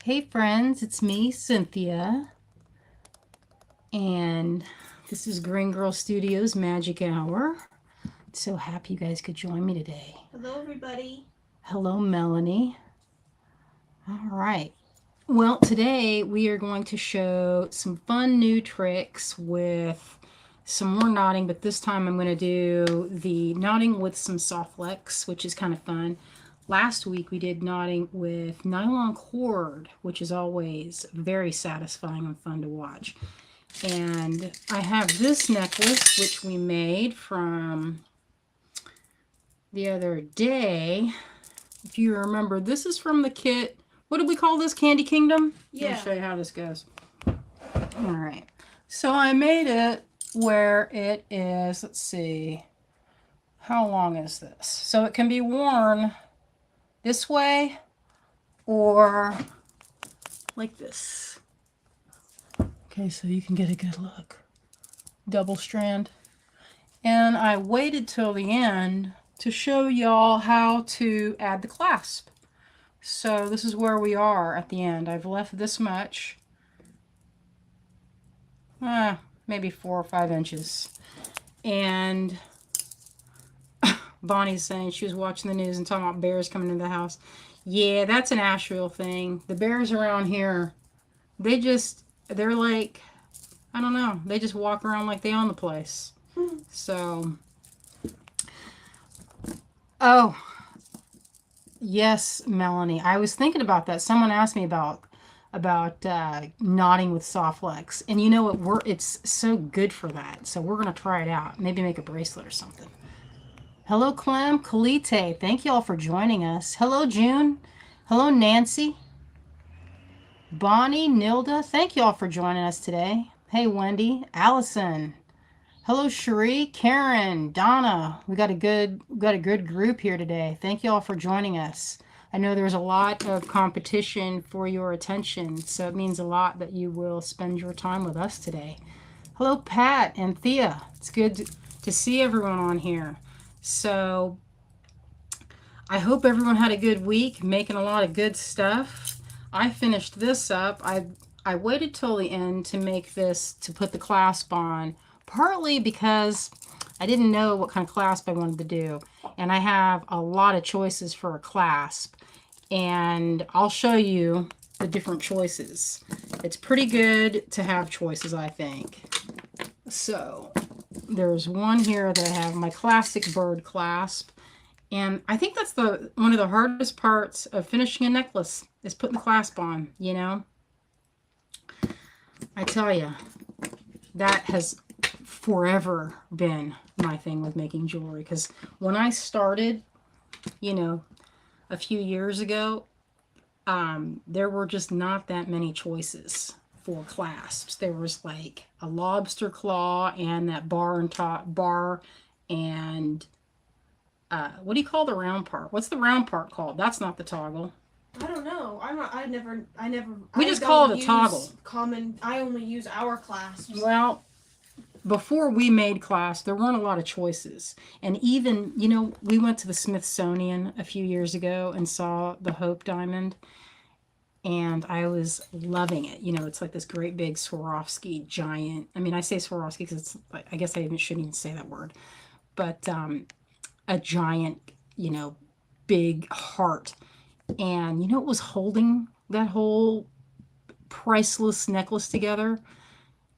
Hey friends, it's me, Cynthia, and this is Greengirlstudios Magic Hour. So happy you guys could join me today. Hello, everybody. Hello, Melanie. All right. Well, today we are going to show some fun new tricks with some more knotting, but this time I'm going to do the knotting with some soft flex, which is kind of fun. Last week we did knotting with nylon cord, which is always very satisfying and fun to watch. And I have this necklace, which we made from the other day. If you remember, this is from the kit. What did we call this? Candy Kingdom? Yeah. Let me show you how this goes. All right. So I made it where it is, let's see, how long is this? So it can be worn this way or like this. Okay, so you can get a good look. Double strand. And I waited till the end to show y'all how to add the clasp. So this is where we are at the end. I've left this much, maybe 4 or 5 inches. And Bonnie's saying she was watching the news and talking about bears coming into the house. Yeah, that's an Asheville thing. The bears around here, they're like, I don't know, they just walk around like they own the place. So, oh, yes, Melanie. I was thinking about that. Someone asked me about knotting with soft flex, and you know what? It's so good for that. So we're gonna try it out. Maybe make a bracelet or something. Hello, Clem, Kalite. Thank you all for joining us. Hello, June. Hello, Nancy. Bonnie, Nilda. Thank you all for joining us today. Hey, Wendy, Allison. Hello, Cherie, Karen, Donna. We got a good group here today. Thank you all for joining us. I know there's a lot of competition for your attention, so it means a lot that you will spend your time with us today. Hello, Pat and Thea. It's good to see everyone on here. So I hope everyone had a good week, making a lot of good stuff. I finished this up. I waited till the end to make this, to put the clasp on, partly because I didn't know what kind of clasp I wanted to do. And I have a lot of choices for a clasp. And I'll show you the different choices. It's pretty good to have choices, I think. So there's one here that I have, my classic bird clasp. And I think that's one of the hardest parts of finishing a necklace is putting the clasp on, you know. I tell you, that has forever been my thing with making jewelry. Because when I started, you know, a few years ago, there were just not that many choices for clasps. There was like a lobster claw and that bar and top bar and what do you call the round part? What's the round part called? That's not the toggle. I don't know. We I just don't call it a use toggle. I only use our clasps. Well, before we made class, there weren't a lot of choices. And even, you know, we went to the Smithsonian a few years ago and saw the Hope Diamond. And I was loving it. You know, it's like this great big Swarovski giant. I mean, I say Swarovski because it's, I guess I shouldn't even say that word. But a giant, you know, big heart. And you know what was holding that whole priceless necklace together?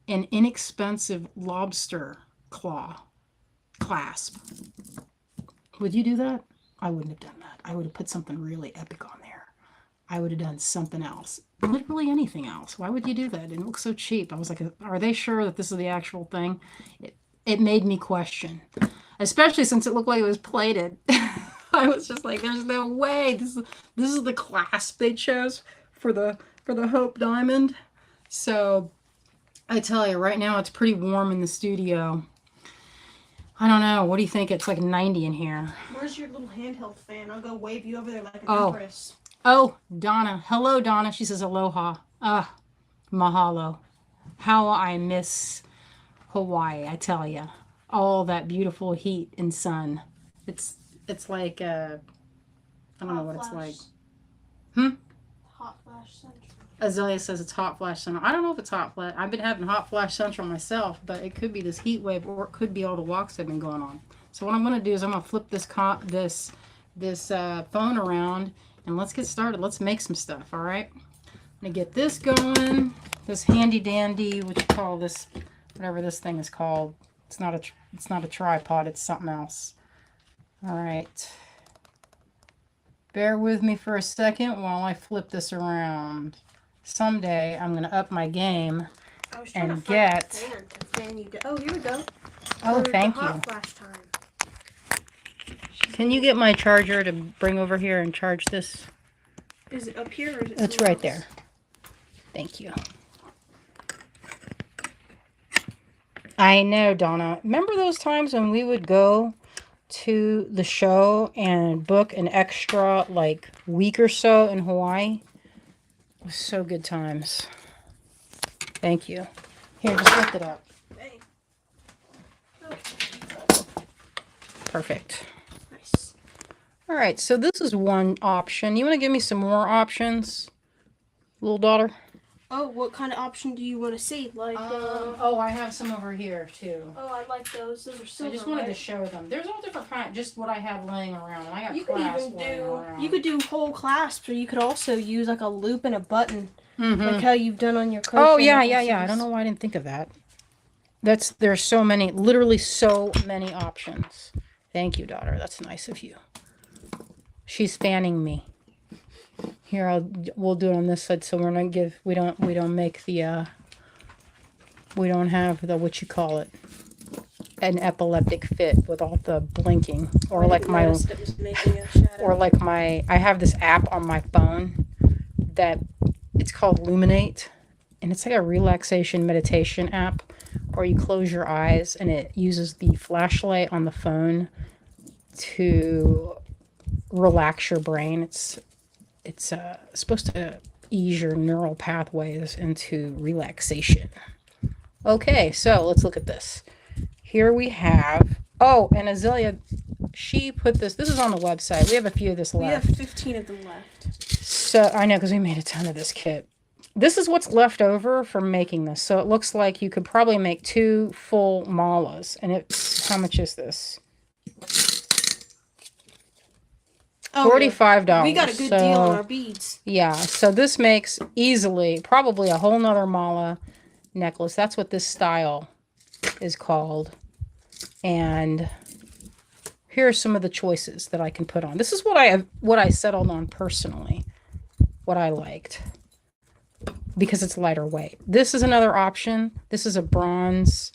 An inexpensive lobster claw clasp. Would you do that? I wouldn't have done that. I would have put something really epic on there. I would have done something else. Literally anything else. Why would you do that? It looks so cheap. I was like, are they sure that this is the actual thing? It made me question. Especially since it looked like it was plated. I was just like, there's no way. This is the clasp they chose for the Hope Diamond. So I tell you, right now it's pretty warm in the studio. I don't know. What do you think? It's like 90 in here. Where's your little handheld fan? I'll go wave you over there like an Oh. empress. Oh, Donna. Hello, Donna. She says aloha. Mahalo. How I miss Hawaii, I tell you. All that beautiful heat and sun. It's like I don't know what it's like. Hmm? Hot flash. Flash Central. Azalea says it's hot flash central. I don't know if it's hot flash. I've been having hot flash central myself, but it could be this heat wave, or it could be all the walks that have been going on. So what I'm going to do is I'm going to flip this phone around, and let's get started. Let's make some stuff. All right. I'm going to get this going. This handy dandy, what you call this, whatever this thing is called. It's not a tripod. It's something else. All right. Bear with me for a second while I flip this around. Someday I'm going to up my game and get... Fan you oh, here we go. Oh, thank you. Flash time. Can you get my charger to bring over here and charge this? Is it up here or is it It's right there. Thank you. I know, Donna. Remember those times when we would go to the show and book an extra, like, week or so in Hawaii? It was so good times. Thank you. Here, just lift it up. Hey. Perfect. Nice. All right, so this is one option. You want to give me some more options, little daughter? Oh, what kind of option do you want to see? Like, oh, I have some over here too. Oh, I like those. Those are silver. I just wanted to show them. There's all different kinds. Just what I have laying around. And I got You could clasps even laying do. around. You could do whole clasps, or you could also use like a loop and a button, Mm-hmm. like how you've done on your crochet. Oh yeah. I necklaces. don't know why I didn't think of that. There's so many, literally so many options. Thank you, daughter. That's nice of you. She's fanning me. Here, we'll do it on this side, so we're not we don't make the we don't have the, what you call it, an epileptic fit with all the blinking, or like my own, or like my, I have this app on my phone that it's called Luminate, and it's like a relaxation meditation app, or you close your eyes and it uses the flashlight on the phone to relax your brain. It's supposed to ease your neural pathways into relaxation. Okay, so let's look at this. Here we have, oh, and Azalea, she put this is on the website. We have a few of this left. We have 15 of them left. So, I know, because we made a ton of this kit. This is what's left over from making this. So it looks like you could probably make 2 full malas. And it's, how much is this? Oh, $45. We got a good deal on our beads. Yeah, so this makes easily probably a whole nother mala necklace. That's what this style is called. And here are some of the choices that I can put on. This is what I settled on personally, what I liked, because it's lighter weight. This is another option. This is a bronze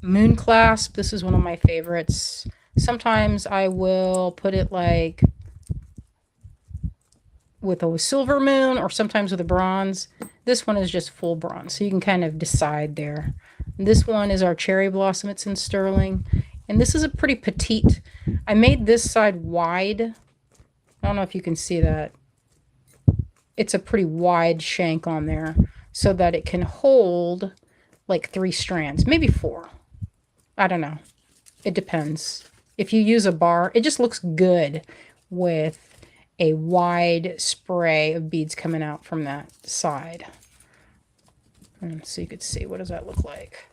moon clasp. This is one of my favorites. Sometimes I will put it like with a silver moon, or sometimes with a bronze. This one is just full bronze, so you can kind of decide there. This one is our cherry blossom. It's in sterling, and this is a pretty petite. I made this side wide. I don't know if you can see that. It's a pretty wide shank on there, so that it can hold like 3 strands, maybe 4. I don't know. It depends. If you use a bar, it just looks good with a wide spray of beads coming out from that side. And so you could see, what does that look like?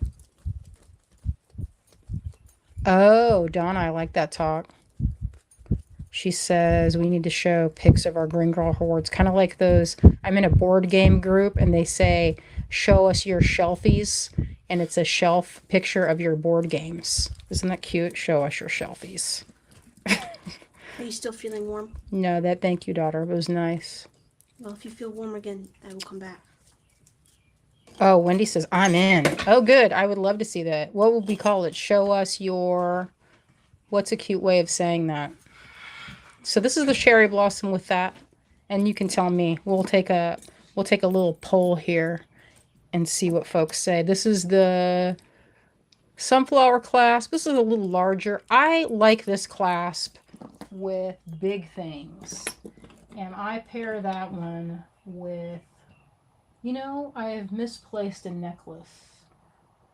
Oh, Donna, I like that talk. She says we need to show pics of our Green Girl hoards, kind of like those. I'm in a board game group and they say, show us your shelfies. And it's a shelf picture of your board games. Isn't that cute? Show us your shelfies. Are you still feeling warm? No, thank you, daughter. It was nice. Well, if you feel warm again, I will come back. Oh, Wendy says, I'm in. Oh, good. I would love to see that. What would we call it? Show us your... What's a cute way of saying that? So this is the cherry blossom with that. And you can tell me. We'll take a little poll here and see what folks say. This is the sunflower clasp. This is a little larger. I like this clasp with big things, and I pair that one with, you know, I have misplaced a necklace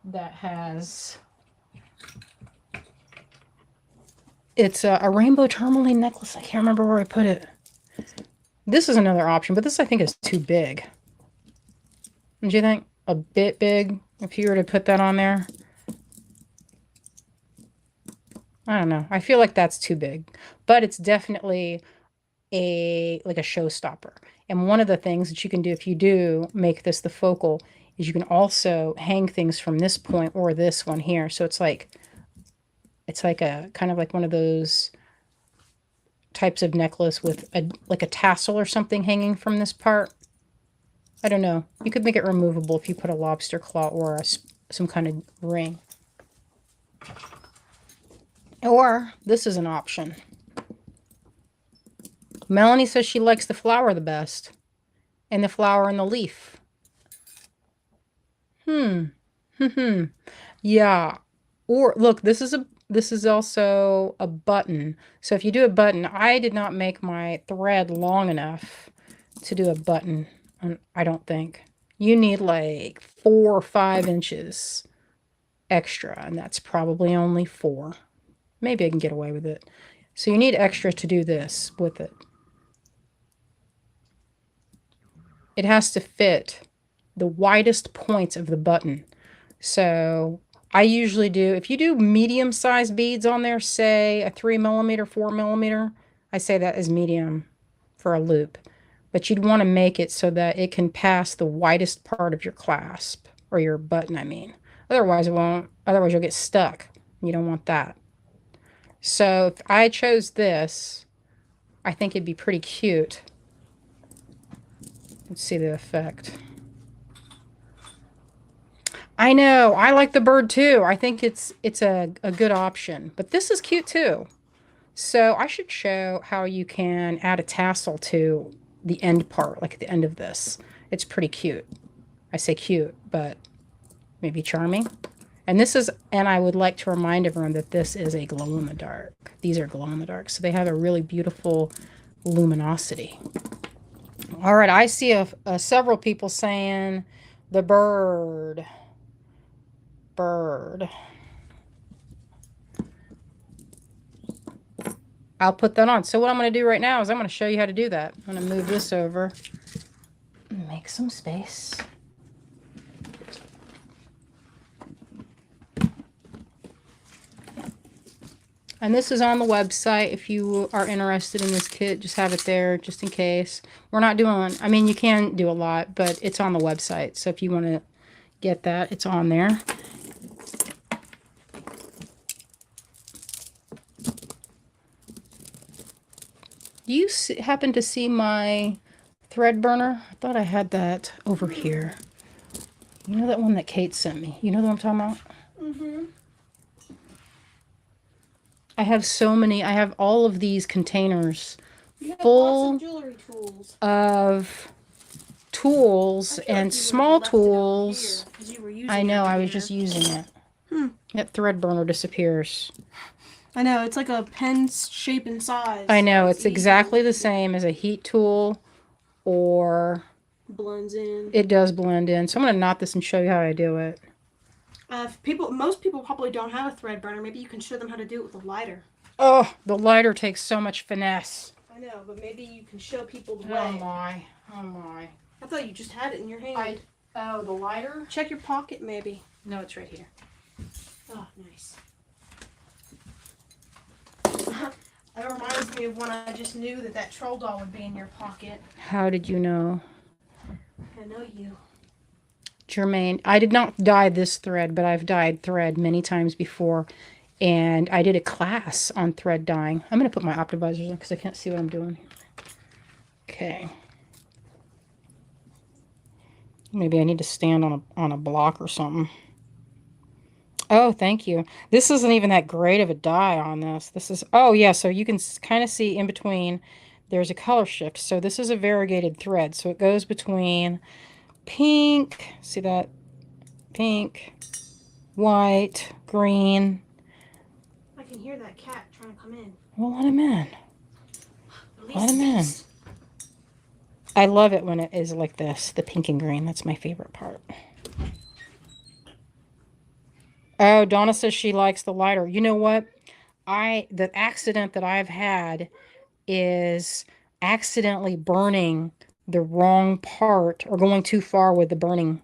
that has, it's a rainbow tourmaline necklace. I can't remember where I put it. This is another option, but this I think is too big. Don't you think? A bit big, if you were to put that on there. I don't know. I feel like that's too big, but it's definitely like a showstopper. And one of the things that you can do if you do make this the focal is you can also hang things from this point or this one here. So it's like a kind of like one of those types of necklace with like a tassel or something hanging from this part. I don't know. You could make it removable if you put a lobster claw or some kind of ring. Or this is an option. Melanie says she likes the flower the best. And the flower and the leaf. Yeah. Or look, this is also a button. So if you do a button, I did not make my thread long enough to do a button. I don't think. You need like 4 or 5 inches extra, and that's probably only 4. Maybe I can get away with it. So you need extra to do this with it. It has to fit the widest points of the button. So I usually do, if you do medium sized beads on there, say a 3mm, 4mm, I say that is medium for a loop. But you'd want to make it so that it can pass the widest part of your clasp, or your button, I mean. Otherwise it won't, otherwise you'll get stuck. You don't want that. So if I chose this, I think it'd be pretty cute. Let's see the effect. I know. I like the bird too. I think it's a good option. But this is cute too. So I should show how you can add a tassel to the end part, like at the end of this. It's pretty cute. I say cute, but maybe charming. And this is, and I would like to remind everyone that this is a glow in the dark. These are glow in the dark. So they have a really beautiful luminosity. All right, I see several people saying the bird. I'll put that on. So what I'm going to do right now is I'm going to show you how to do that. I'm going to move this over. Make some space. And this is on the website. If you are interested in this kit, just have it there just in case. We're not doing, I mean, you can do a lot, but it's on the website. So if you want to get that, it's on there. Do you happen to see my thread burner? I thought I had that over here. You know that one that Kate sent me? You know what I'm talking about? Mm-hmm. I have so many. I have all of these containers full full of tools and small tools. I know, I was just using it. That thread burner disappears. I know, it's like a pen shape and size. I know, it's exactly the same as a heat tool, or blends in. It does blend in. So I'm going to knot this and show you how I do it. Most people probably don't have a thread burner. Maybe you can show them how to do it with a lighter. Oh, the lighter takes so much finesse. I know, but maybe you can show people the Oh way. my. Oh my. I thought you just had it in your hand. Oh, the lighter? Check your pocket, maybe. No, it's right here. Oh, nice. That reminds me of when I just knew that troll doll would be in your pocket. How did you know? I know you. Jermaine, I did not dye this thread, but I've dyed thread many times before. And I did a class on thread dyeing. I'm going to put my optivisors on because I can't see what I'm doing. Okay. Maybe I need to stand on a block or something. Oh, thank you. This isn't even that great of a dye on this. This is, oh yeah, so you can kind of see in between, there's a color shift. So this is a variegated thread. So it goes between pink, see that? Pink, white, green. I can hear that cat trying to come in. Well, let him in. Let him in. I love it when it is like this, the pink and green. That's my favorite part. Oh, Donna says she likes the lighter. You know what? The accident that I've had is accidentally burning the wrong part or going too far with the burning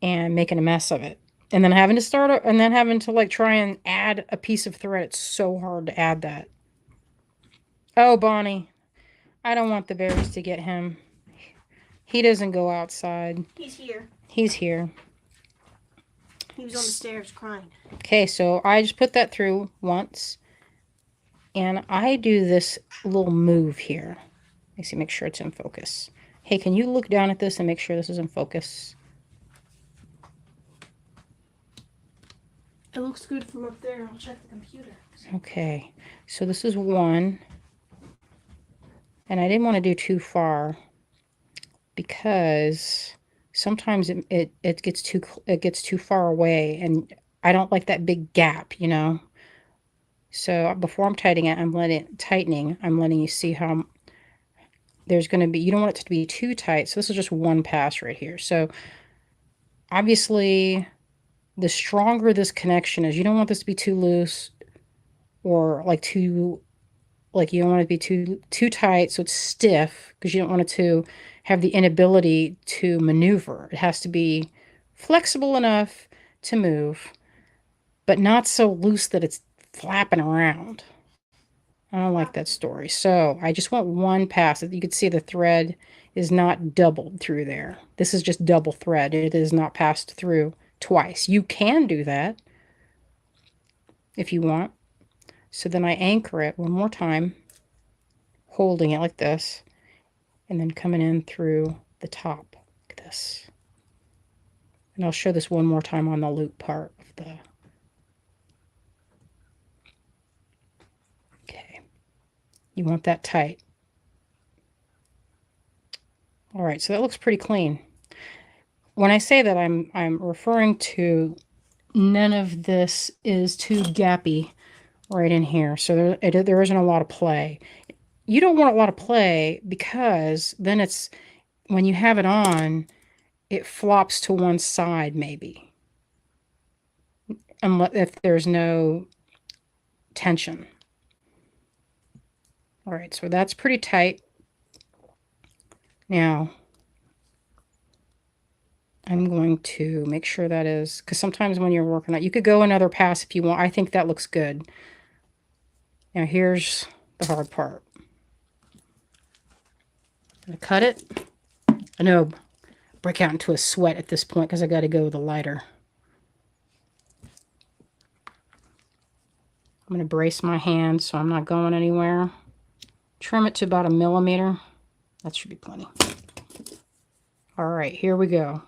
and making a mess of it. And then having to start and then having to like try and add a piece of thread. It's so hard to add that. Oh, Bonnie, I don't want the berries to get him. He doesn't go outside. He's here. He's here. He was on the stairs crying. Okay, so I just put that through once. And I do this little move here. Let me see, make sure it's in focus. Hey, can you look down at this and make sure this is in focus? It looks good from up there. I'll check the computer. Okay, so this is one. And I didn't want to do too far because sometimes it gets too far away, and I don't like that big gap, you know. So before I'm tightening, I'm letting you see how there's going to be, you don't want it to be too tight. So this is just one pass right here. So obviously the stronger this connection is, you don't want this to be too loose or like you don't want it to be too tight so it's stiff, because you don't want it to have the inability to maneuver. It has to be flexible enough to move, but not so loose that it's flapping around. I don't like that story. So I just want one pass. You can see the thread is not doubled through there. This is just double thread. It is not passed through twice. You can do that if you want. So then I anchor it one more time, holding it like this, and then coming in through the top like this. And I'll show this one more time on the loop part of the... Okay. You want that tight. All right, so that looks pretty clean. When I say that, I'm referring to none of this is too gappy right in here. So there isn't a lot of play. You don't want a lot of play because then it's, when you have it on, it flops to one side maybe. Unless if there's no tension. All right, so that's pretty tight. Now, I'm going to make sure that is, because sometimes when you're working on it, you could go another pass if you want. I think that looks good. Now here's the hard part. I'm going to cut it. I know, break out into a sweat at this point because I got to go with a lighter. I'm going to brace my hand so I'm not going anywhere. Trim it to about 1 millimeter. That should be plenty. All right, here we go.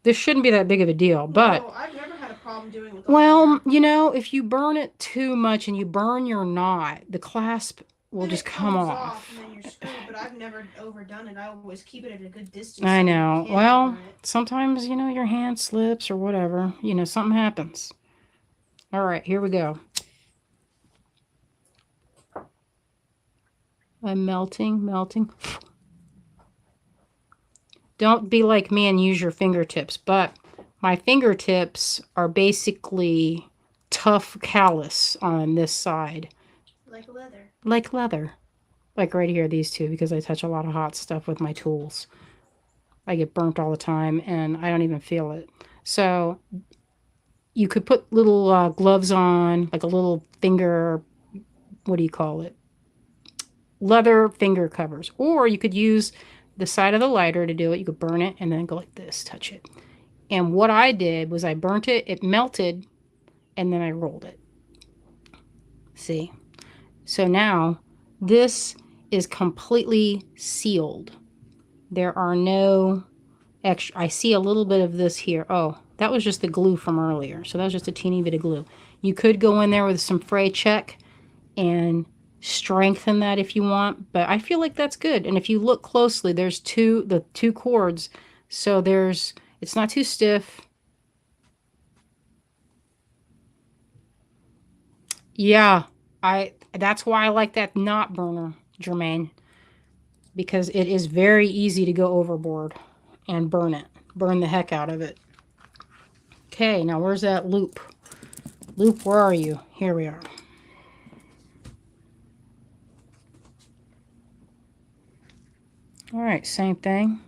This shouldn't be that big of a deal, but... No, I've never had a problem doing it with well, you know, if you burn it too much and you burn your knot, the clasp will just come off. And then you're screwed, but I've never overdone it. I always keep it at a good distance. I so know. you can't Well, burn it. sometimes, you know, your hand slips or whatever. You know, something happens. All right, here we go. I'm melting. Don't be like me and use your fingertips, but my fingertips are basically tough callus on this side. Like leather. Like leather. Like right here, these two, because I touch a lot of hot stuff with my tools. I get burnt all the time, and I don't even feel it. So you could put little gloves on, like a little finger, what do you call it? Leather finger covers. Or you could use the side of the lighter to do it. You could burn it and then go like this, touch it. And what I did was I burnt it, it melted, and then I rolled it. See? So now this is completely sealed. There are no extra. I see a little bit of this here. Oh, that was just the glue from earlier. So that was just a teeny bit of glue. You could go in there with some fray check and strengthen that if you want, but I feel like that's good. And if you look closely, there's the two cords. So it's not too stiff. Yeah, that's why I like that knot burner, Jermaine, because it is very easy to go overboard and burn it. Burn the heck out of it. Okay, now where's that loop? Loop, where are you? Here we are. All right, same thing.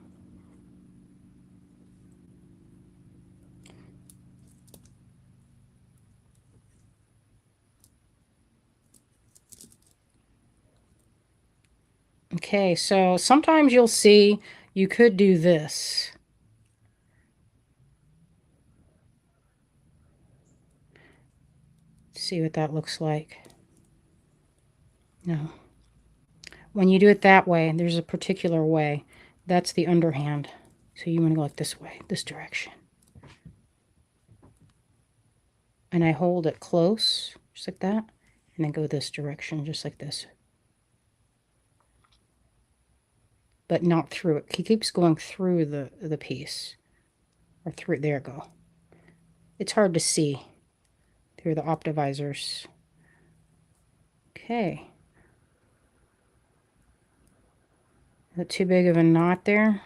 Okay, so sometimes you'll see you could do this. See what that looks like. No. When you do it that way, there's a particular way. That's the underhand. So you want to go like this way, this direction. And I hold it close, just like that, and then go this direction, just like this. But not through it. He keeps going through the piece. Or through, there you go. It's hard to see through the optivisors. Okay. Is that too big of a knot there?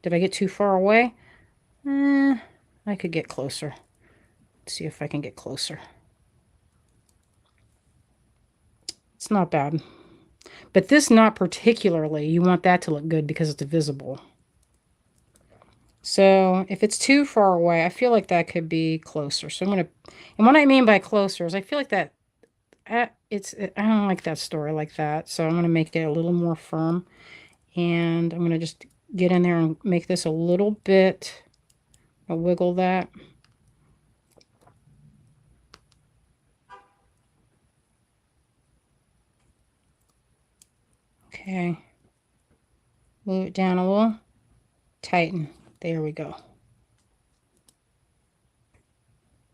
Did I get too far away? I could get closer. Let's see if I can get closer. It's not bad. But this knot particularly, you want that to look good because it's visible. So if it's too far away, I feel like that could be closer. So I'm going to, and what I mean by closer is I feel like that, I don't like that story like that. So I'm going to make it a little more firm. And I'm going to just get in there and make this a little bit, I'll wiggle that. Okay. Move it down a little. Tighten. There we go.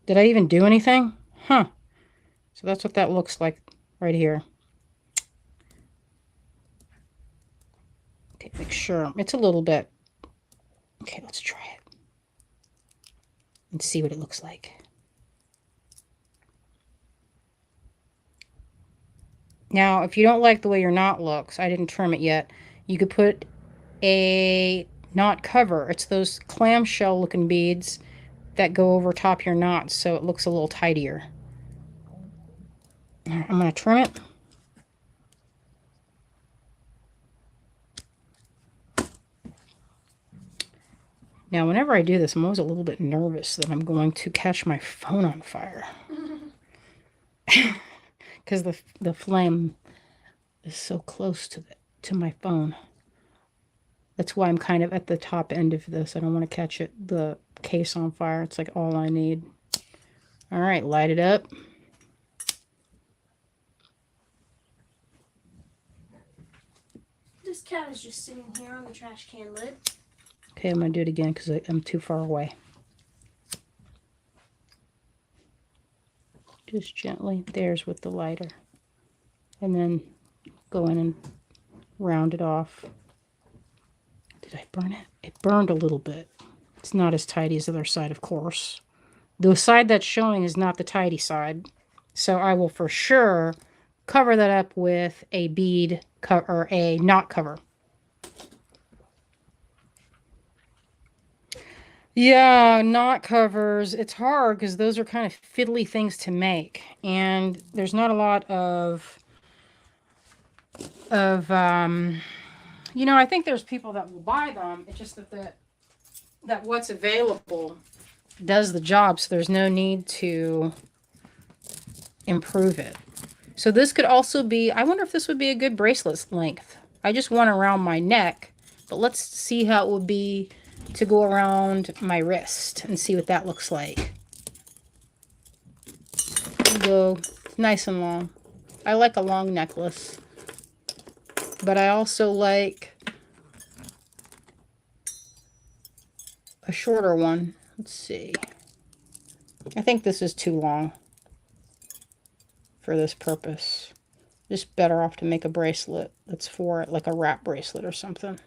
Did I even do anything? Huh. So that's what that looks like right here. Okay, make sure. It's a little bit. Okay, let's try it. And see what it looks like. Now, if you don't like the way your knot looks, I didn't trim it yet, you could put a knot cover. It's those clamshell looking beads that go over top your knots so it looks a little tidier. I'm going to trim it. Now, whenever I do this, I'm always a little bit nervous that I'm going to catch my phone on fire. Because the flame is so close to my phone. That's why I'm kind of at the top end of this. I don't want to catch the case on fire. It's like all I need. All right, light it up. This cat is just sitting here on the trash can lid. Okay, I'm going to do it again because I'm too far away. Just gently. There's with the lighter. And then go in and round it off. Did I burn it? It burned a little bit. It's not as tidy as the other side, of course. The side that's showing is not the tidy side. So I will for sure cover that up with a bead or a knot cover. Yeah, knot covers. It's hard because those are kind of fiddly things to make. And there's not a lot of you know, I think there's people that will buy them. It's just that what's available does the job, so there's no need to improve it. So this could also be, I wonder if this would be a good bracelet length. I just want around my neck, but let's see how it would be to go around my wrist and see what that looks like. Go nice and long. I like a long necklace, but I also like a shorter one. Let's see. I think this is too long for this purpose. Just better off to make a bracelet that's for it, like a wrap bracelet or something.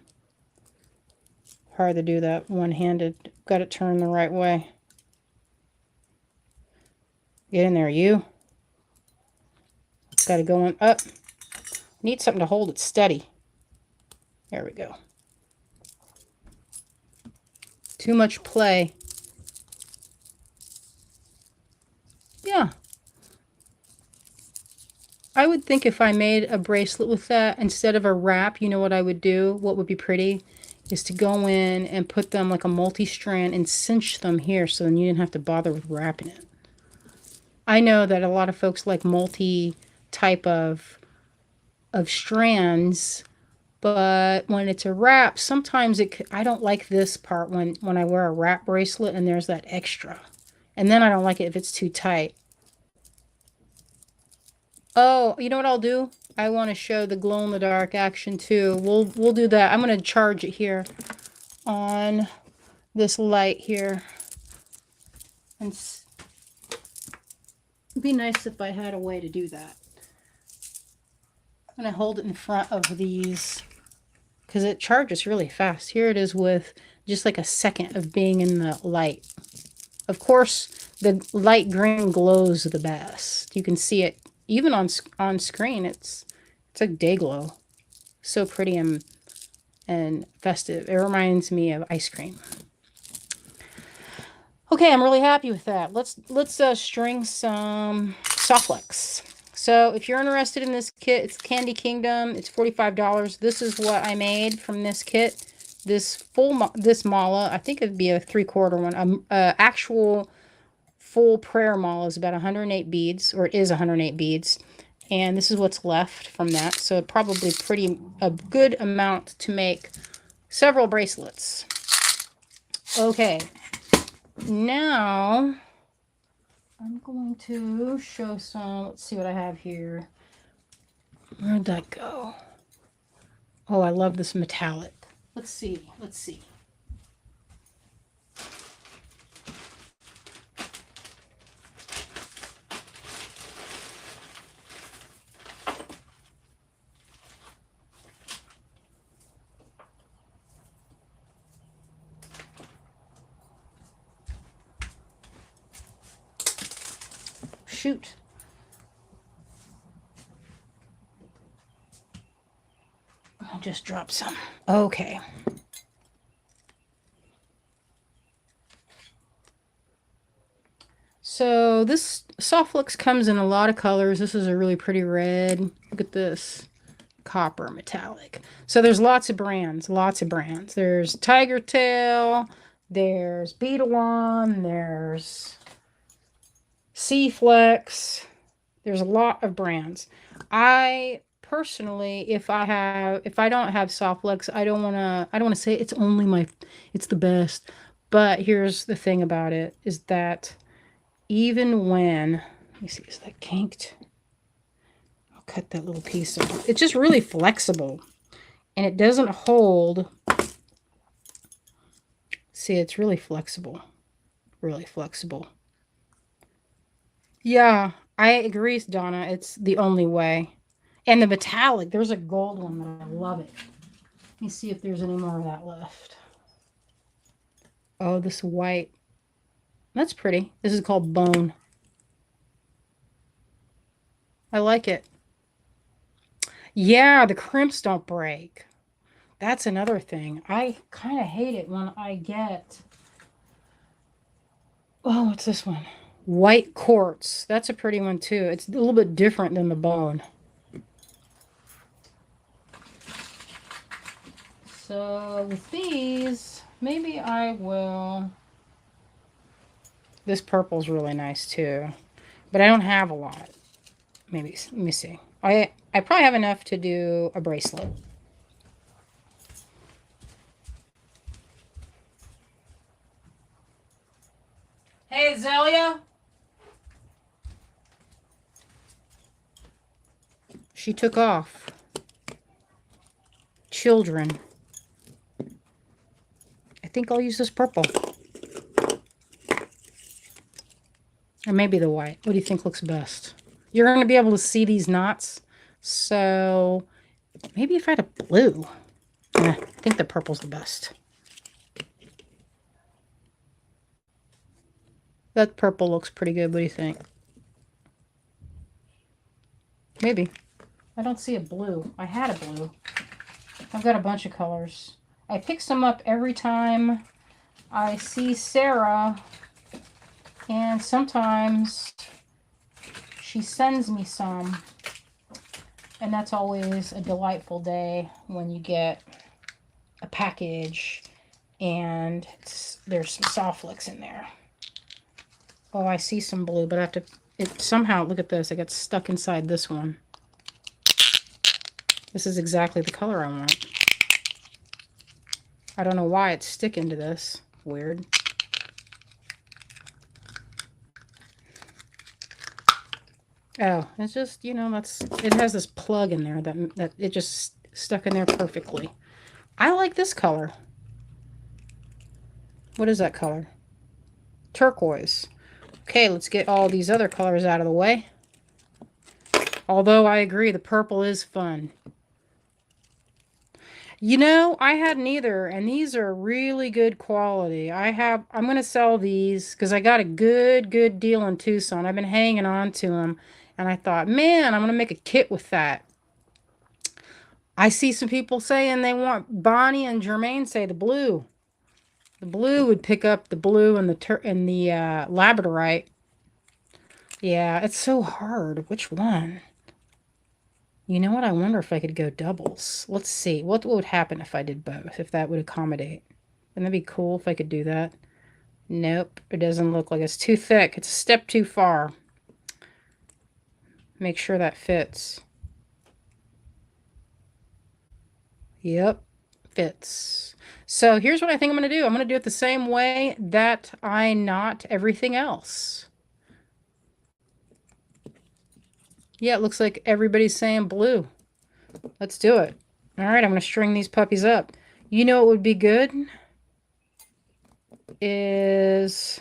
Hard to do that one-handed. Got it turned the right way. Get in there, you. Got to go on up. Need something to hold it steady. There we go. Too much play. Yeah. I would think if I made a bracelet with that, instead of a wrap, you know what I would do? What would be pretty is to go in and put them like a multi-strand and cinch them here so then you didn't have to bother with wrapping it. I know that a lot of folks like multi type of strands, but when it's a wrap, sometimes I don't like this part when I wear a wrap bracelet and there's that extra. And then I don't like it if it's too tight. Oh, you know what I'll do? I want to show the glow in the dark action too. We'll do that. I'm going to charge it here on this light here. And it'd be nice if I had a way to do that. I'm going to hold it in front of these because it charges really fast. Here it is with just like a second of being in the light. Of course, the light green glows the best. You can see it even on screen. It's like day glow. So pretty and festive. It reminds me of ice cream. Okay, I'm really happy with that. Let's string some Softlex. So if you're interested in this kit, it's Candy Kingdom. It's $45. This is what I made from this kit. This mala, I think it'd be a 3/4 one. Actual full prayer mala is about 108 beads, or it is 108 beads. And this is what's left from that. So probably a good amount to make several bracelets. Okay, now I'm going to show some. Let's see what I have here. Where'd that go? Oh, I love this metallic. Let's see. Shoot. I'll just drop some. Okay. So this Softlex comes in a lot of colors. This is a really pretty red. Look at this. Copper metallic. So there's lots of brands. There's Tiger Tail. There's Beetle, there's C-Flex. There's a lot of brands. I personally, if I don't have Softlex, I don't want to say it's the best. But here's the thing about it is that even when, let me see, is that kinked? I'll cut that little piece off. It's just really flexible and it doesn't hold. See, it's really flexible. Really flexible. Yeah, I agree, Donna. It's the only way. And the metallic, there's a gold one that I love it. Let me see if there's any more of that left. Oh, this white. That's pretty. This is called Bone. I like it. Yeah, the crimps don't break. That's another thing. I kind of hate it when I get... Oh, what's this one? White quartz. That's a pretty one too. It's a little bit different than the Bone. So with these, maybe I will... This purple's really nice too. But I don't have a lot. Maybe, let me see. I probably have enough to do a bracelet. Hey, Zelia. She took off. Children. I think I'll use this purple. Or maybe the white. What do you think looks best? You're going to be able to see these knots. So maybe if I had a blue. I think the purple's the best. That purple looks pretty good. What do you think? Maybe. I don't see a blue. I had a blue. I've got a bunch of colors. I pick some up every time I see Sarah, and sometimes she sends me some. And that's always a delightful day when you get a package and there's some soft flicks in there. Oh, I see some blue, but I have to, it somehow, look at this, I got stuck inside this one. This is exactly the color I want. I don't know why it's sticking to this. Weird. Oh, it's just, you know, it has this plug in there that it just stuck in there perfectly. I like this color. What is that color? Turquoise. Okay, let's get all these other colors out of the way. Although I agree, the purple is fun. You know, I had neither, and these are really good quality. I'm going to sell these because I got a good deal in Tucson. I've been hanging on to them, and I thought, man, I'm going to make a kit with that. I see some people saying they want, Bonnie and Jermaine say the blue. The blue would pick up the blue and the labradorite. Yeah, it's so hard. Which one? You know what? I wonder if I could go doubles. Let's see. What would happen if I did both? If that would accommodate. Wouldn't that be cool if I could do that? Nope. It doesn't look like it's too thick. It's a step too far. Make sure that fits. Yep. Fits. So here's what I think I'm going to do. I'm going to do it the same way that I knot everything else. Yeah, it looks like everybody's saying blue. Let's do it. All right, I'm going to string these puppies up. You know what would be good? Is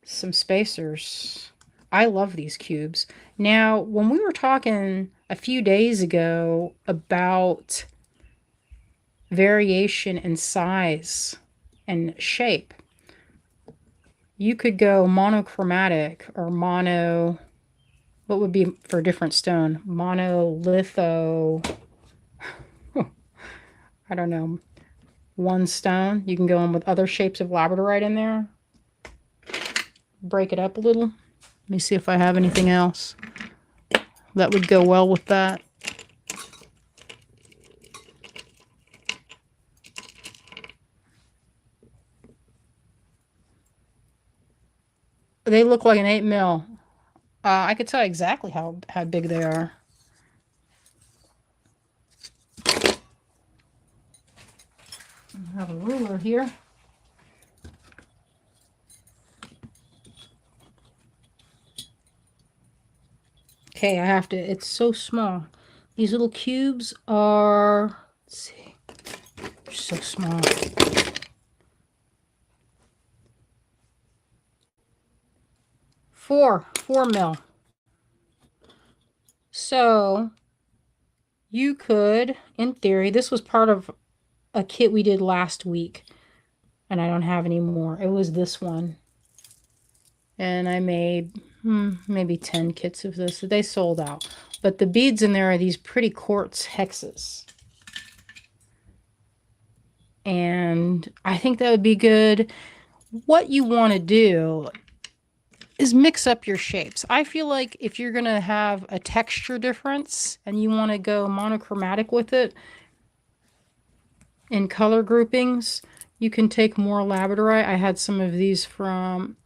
some spacers. I love these cubes. Now, when we were talking a few days ago about variation in size and shape, you could go monochromatic or mono, what would be for a different stone? Monolitho, I don't know, one stone. You can go in with other shapes of labradorite in there. Break it up a little. Let me see if I have anything else that would go well with that. They look like an 8 mil. I could tell exactly how big they are. I have a ruler here. Okay, I have to, it's so small. These little cubes are, let's see, they're so small. Four mil. So you could, in theory, this was part of a kit we did last week, and I don't have any more. It was this one. And I made maybe 10 kits of this. They sold out. But the beads in there are these pretty quartz hexes. And I think that would be good. What you want to do is mix up your shapes. I feel like if you're going to have a texture difference and you want to go monochromatic with it in color groupings, you can take more labradorite. I had some of these from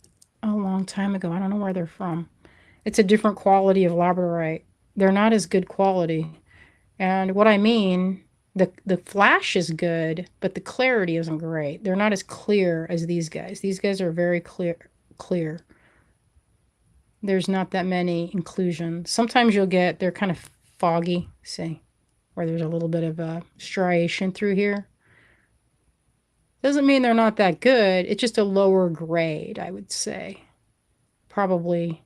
a long time ago. I don't know where they're from. It's a different quality of labradorite. They're not as good quality. And what I mean, the flash is good, but the clarity isn't great. They're not as clear as these guys. These guys are very clear. There's not that many inclusions. Sometimes you'll get, they're kind of foggy, see, where there's a little bit of a striation through here. Doesn't mean they're not that good. It's just a lower grade, I would say. Probably.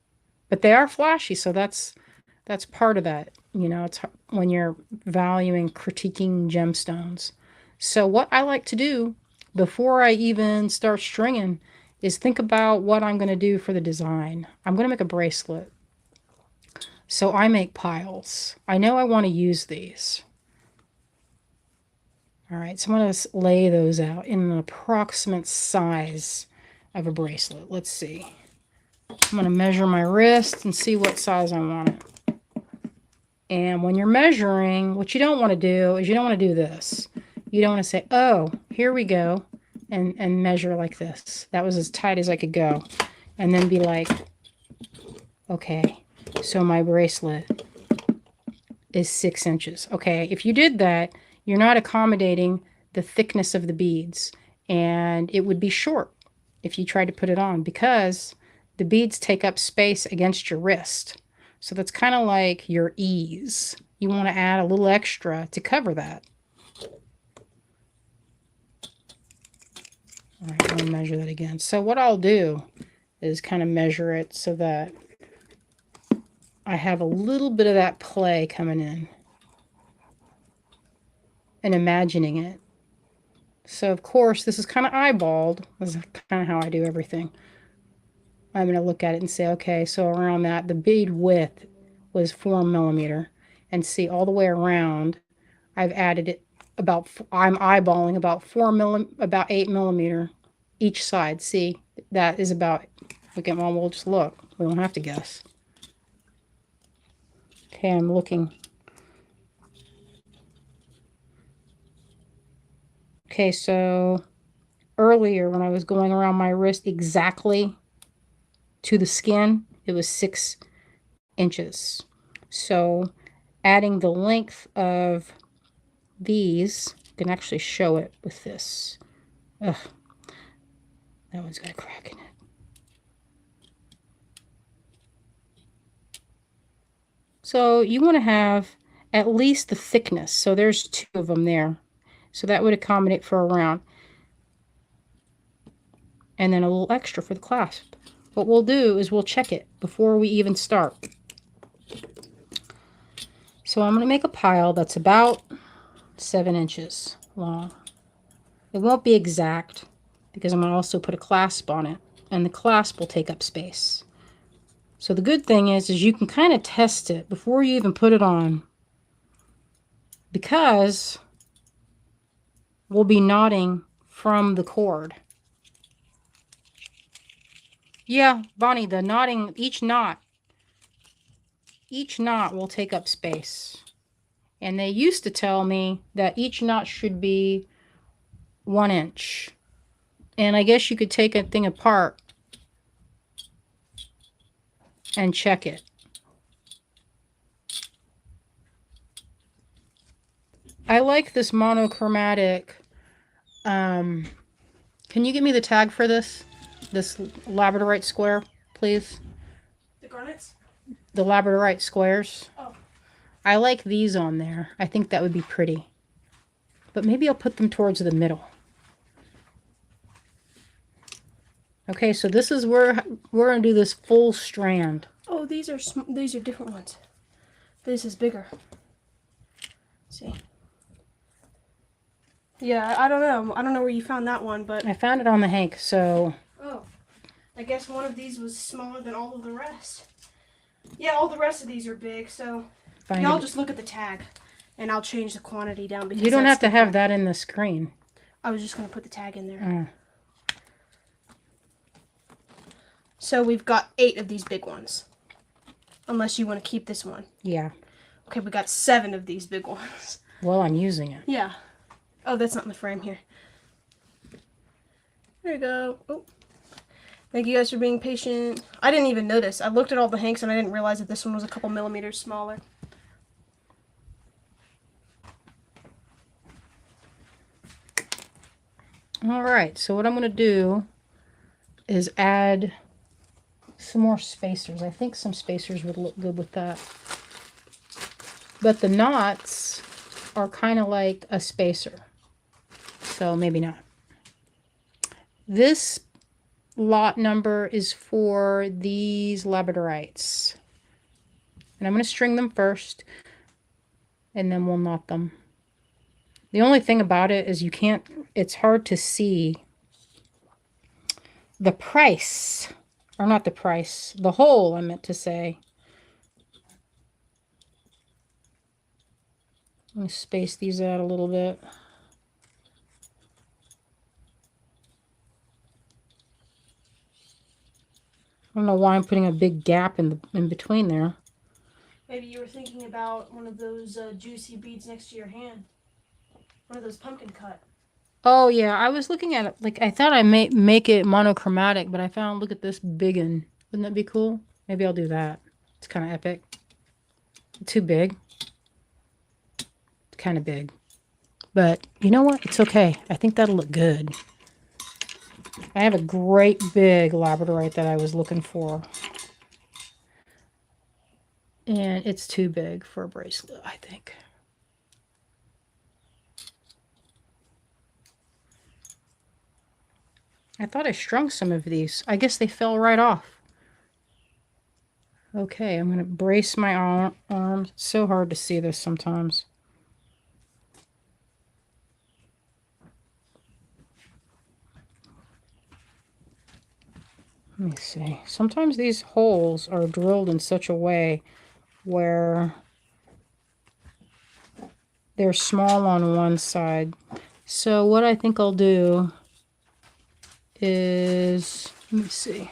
But they are flashy, so that's part of that. You know, it's when you're valuing, critiquing gemstones. So what I like to do before I even start stringing is think about what I'm going to do for the design. I'm going to make a bracelet. So I make piles. I know I want to use these. All right, so I'm going to lay those out in an approximate size of a bracelet. Let's see. I'm going to measure my wrist and see what size I want it. And when you're measuring, what you don't want to do is you don't want to do this. You don't want to say, oh, here we go, and measure like this. That was as tight as I could go. And then be like, okay, so my bracelet is 6 inches. Okay, if you did that, you're not accommodating the thickness of the beads, and it would be short if you tried to put it on because the beads take up space against your wrist. So that's kind of like your ease. You want to add a little extra to cover that. All right, I'm going to measure that again. So what I'll do is kind of measure it so that I have a little bit of that play coming in and imagining it. So of course, this is kind of eyeballed. This is kind of how I do everything. I'm going to look at it and say, okay, so around that, the bead width was 4 millimeter. And see, all the way around, I've added it about, I'm eyeballing about 8 millimeter each side. See, that is about, look at, well, we'll just look. We don't have to guess. Okay, I'm looking. Okay, so earlier when I was going around my wrist exactly to the skin, it was 6 inches. So adding the length of these, you can actually show it with this. Ugh, that one's got a crack in it. So you want to have at least the thickness. So there's 2 of them there. So that would accommodate for a round. And then a little extra for the clasp. What we'll do is we'll check it before we even start. So I'm going to make a pile that's about 7 inches long. It won't be exact because I'm going to also put a clasp on it, and the clasp will take up space. So the good thing is you can kind of test it before you even put it on, because we'll be knotting from the cord. Yeah, Bonnie, the knotting, each knot will take up space. And they used to tell me that each knot should be 1 inch. And I guess you could take a thing apart and check it. I like this monochromatic. Can you give me the tag for this? This labradorite square, please? The garnets? The labradorite squares. Oh. I like these on there. I think that would be pretty. But maybe I'll put them towards the middle. Okay, so this is where we're going to do this full strand. Oh, these are different ones. This is bigger. See? Yeah, I don't know. I don't know where you found that one, but I found it on the hank, so... Oh, I guess one of these was smaller than all of the rest. Yeah, all the rest of these are big, so y'all just look at the tag, and I'll change the quantity down. Because you don't have to have that in the screen. I was just going to put the tag in there. So we've got 8 of these big ones. Unless you want to keep this one. Yeah. Okay, we got 7 of these big ones. Well, I'm using it. Yeah. Oh, that's not in the frame here. There you go. Oh. Thank you guys for being patient. I didn't even notice. I looked at all the hanks and I didn't realize that this one was a couple millimeters smaller. All right, so what I'm going to do is add some more spacers. I think some spacers would look good with that. But the knots are kind of like a spacer. So maybe not. This lot number is for these labradorites. And I'm going to string them first, and then we'll knot them. The only thing about it is it's hard to see the price, or not the price, the hole, I meant to say. Let me space these out a little bit. I don't know why I'm putting a big gap in between there. Maybe you were thinking about one of those juicy beads next to your hand. One of those pumpkin cut. Oh yeah, I was looking at it. Like I thought I may make it monochromatic, but I found look at this big one. Wouldn't that be cool? Maybe I'll do that. It's kind of epic. Too big. It's kind of big. But you know what? It's okay. I think that'll look good. I have a great big labradorite that I was looking for. And it's too big for a bracelet, I think. I thought I strung some of these. I guess they fell right off. Okay, I'm going to brace my arms. It's so hard to see this sometimes. Let me see. Sometimes these holes are drilled in such a way where they're small on one side. So what I think I'll do is, let me see.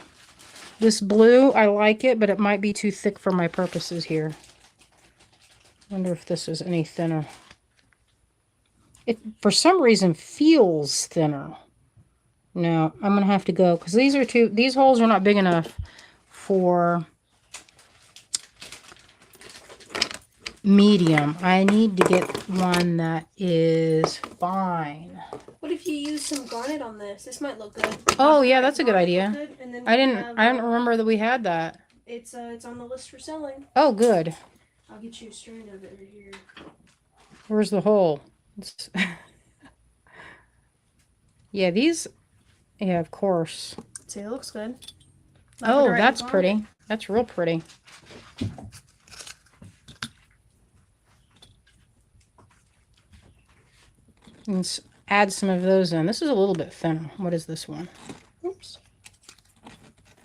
This blue, I like it, but it might be too thick for my purposes here. Wonder if this is any thinner. It, for some reason, feels thinner. No, I'm going to have to go, because these holes are not big enough for medium. I need to get one that is fine. What if you use some garnet on this? This might look good. Oh yeah, that's a good idea. I didn't remember that we had that. It's on the list for selling. Oh good. I'll get you a strand of it right here. Where's the hole? Yeah, these. Yeah, of course. See, it looks good. Oh, that's pretty. That's real pretty. Let's add some of those in. This is a little bit thinner. What is this one? Oops.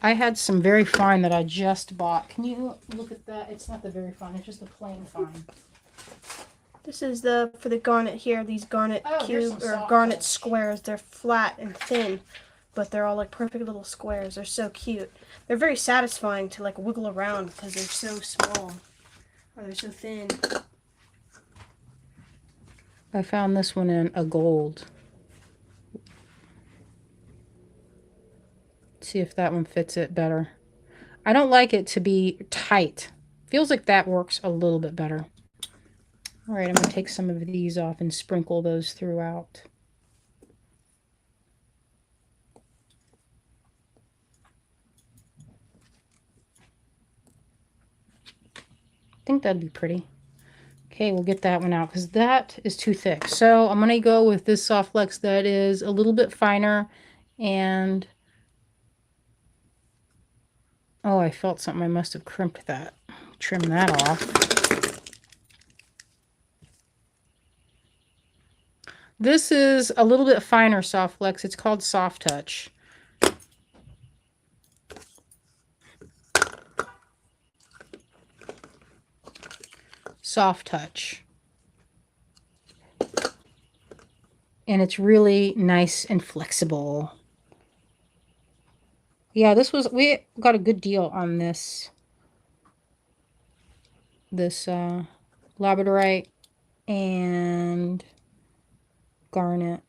I had some very fine that I just bought. Can you look at that? It's not the very fine. It's just the plain fine. This is for the garnet here. These garnet cubes or garnet squares. They're flat and thin, but they're all like perfect little squares. They're so cute. They're very satisfying to like wiggle around because they're so small or they're so thin. I found this one in a gold. See if that one fits it better. I don't like it to be tight. Feels like that works a little bit better. All right, I'm going to take some of these off and sprinkle those throughout. I think that'd be pretty. Okay, we'll get that one out because that is too thick. So I'm going to go with this soft flex that is a little bit finer. And oh, I felt something. I must have crimped that. Trim that off. This is a little bit finer soft flex. It's called Soft Touch. Soft Touch. And it's really nice and flexible. Yeah, we got a good deal on this labradorite and garnet.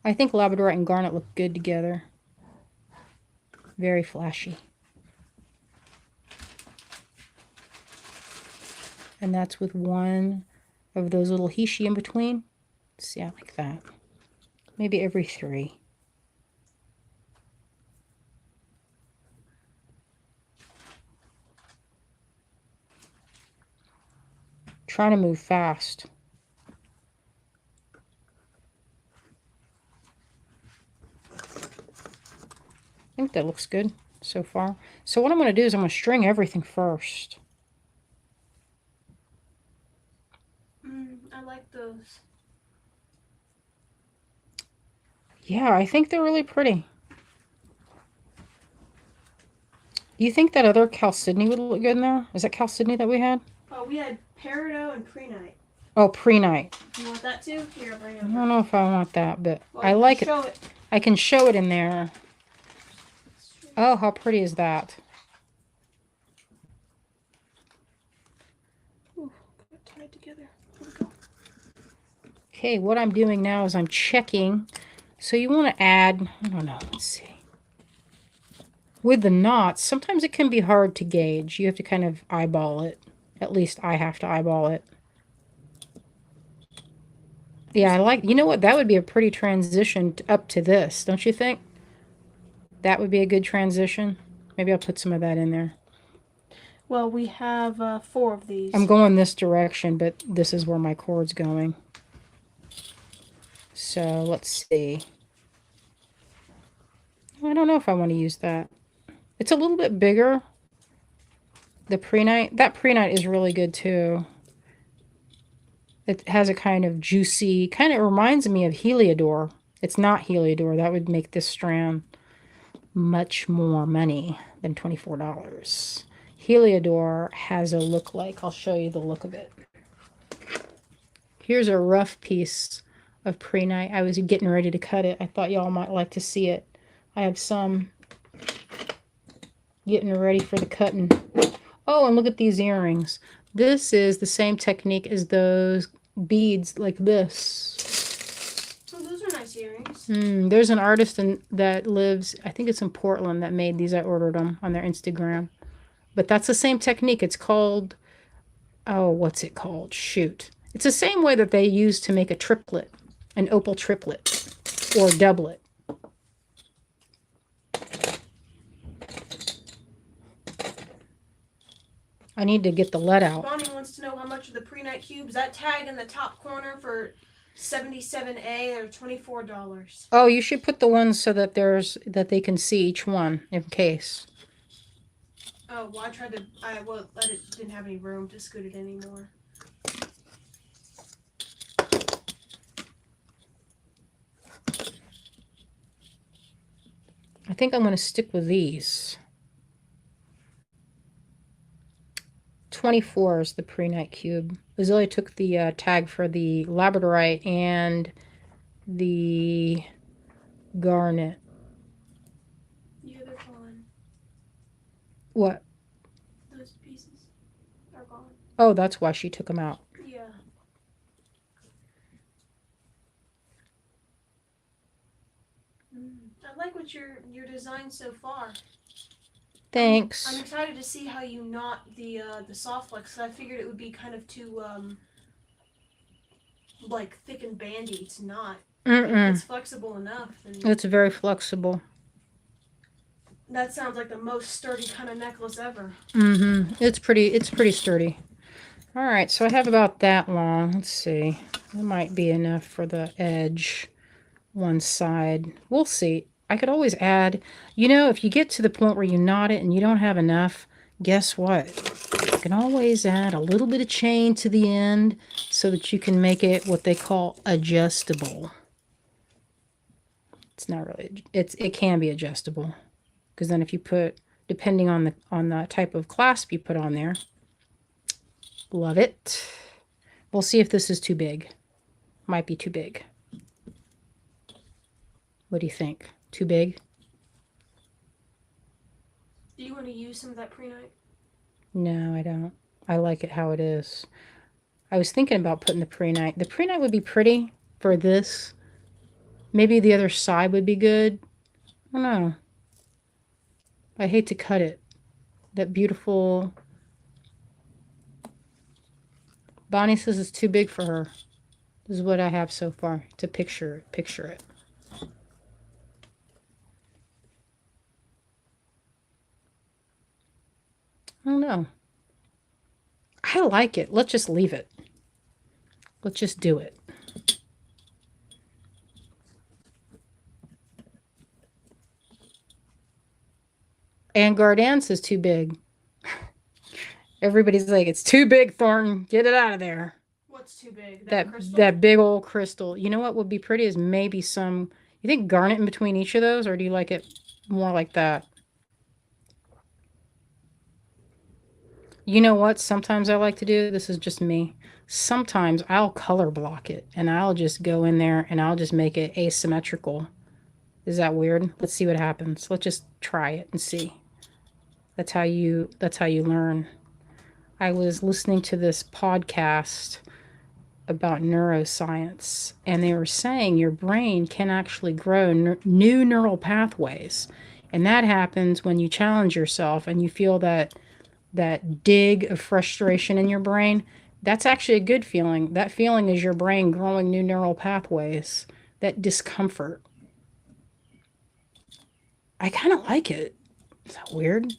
I think labradorite and garnet look good together. Very flashy. And that's with one of those little hishi in between. See, I like that. Maybe every 3. Trying to move fast. I think that looks good so far. So what I'm going to do is I'm going to string everything first. I like those. Yeah, I think they're really pretty. Do you think that other chalcedony would look good in there? Is that chalcedony that we had? Oh, we had peridot and prehnite. Oh, prehnite. You want that too? Here, I'll bring it over. I don't know if I want that, but well, I like it. Show it. I can show it in there. Oh, how pretty is that? Okay, what I'm doing now is I'm checking. So you want to add, I don't know, let's see. With the knots, sometimes it can be hard to gauge. You have to kind of eyeball it. At least I have to eyeball it. Yeah, I like, you know what? That would be a pretty transition up to this, don't you think? That would be a good transition. Maybe I'll put some of that in there. Well, we have 4 of these. I'm going this direction, but this is where my cord's going. So let's see. I don't know if I want to use that. It's a little bit bigger. The pre-night. That pre-night is really good too. It has a kind of juicy, kind of reminds me of Heliodor. It's not Heliodor. That would make this strand much more money than $24. Heliodor has a look like, I'll show you the look of it. Here's a rough piece of pre-night. I was getting ready to cut it. I thought y'all might like to see it. I have some getting ready for the cutting. Oh, and look at these earrings. This is the same technique as those beads like this. Oh, those are nice earrings. There's an artist that lives, I think it's in Portland, that made these. I ordered them on their Instagram. But that's the same technique. It's called, oh, what's it called? Shoot. It's the same way that they use to make a triplet, an opal triplet or doublet. I need to get the lead out. Bonnie wants to know how much of the pre-night cubes. That tag in the top corner for 77A or $24. Oh, you should put the ones so that they can see each one in case. Oh, well, I didn't have any room to scoot it anymore. I think I'm going to stick with these. 24 is the pre-night cube. Azealia took the tag for the labradorite and the garnet. Yeah, they're gone. What? Those pieces are gone. Oh, that's why she took them out. Yeah. I like what your design so far. Thanks. I'm excited to see how you knot the soft flex. I figured it would be kind of too like thick and bandy. It's not. If it's flexible enough. It's very flexible. That sounds like the most sturdy kind of necklace ever. It's pretty sturdy. All right, so I have about that long. Let's see. It might be enough for the edge, one side. We'll see. I could always add, you know, if you get to the point where you knot it and you don't have enough, guess what? You can always add a little bit of chain to the end so that you can make it what they call adjustable. It's not really, it can be adjustable. Because then if you put, depending on the type of clasp you put on there, love it. We'll see if this is too big. Might be too big. What do you think? Too big? Do you want to use some of that pre-night? No, I don't. I like it how it is. I was thinking about putting the pre-night. The pre-night would be pretty for this. Maybe the other side would be good. I don't know. I hate to cut it. That beautiful... Bonnie says it's too big for her. This is what I have so far to picture it. I don't know. I like it. Let's just leave it. Let's just do it. And Gardance is too big. Everybody's like, it's too big, Thornton. Get it out of there. What's too big? That big old crystal. You know what would be pretty is maybe some... You think garnet in between each of those, or do you like it more like that? You know what sometimes I like to do? This is just me. Sometimes I'll color block it, and I'll just go in there and I'll just make it asymmetrical. Is that weird? Let's see what happens. Let's just try it and see. That's how you learn. I was listening to this podcast, about neuroscience, and they were saying your brain can actually grow new neural pathways, and that happens when you challenge yourself and you feel that dig of frustration in your brain. That's actually a good feeling. That feeling is your brain growing new neural pathways. That discomfort. I kind of like it. Is that weird?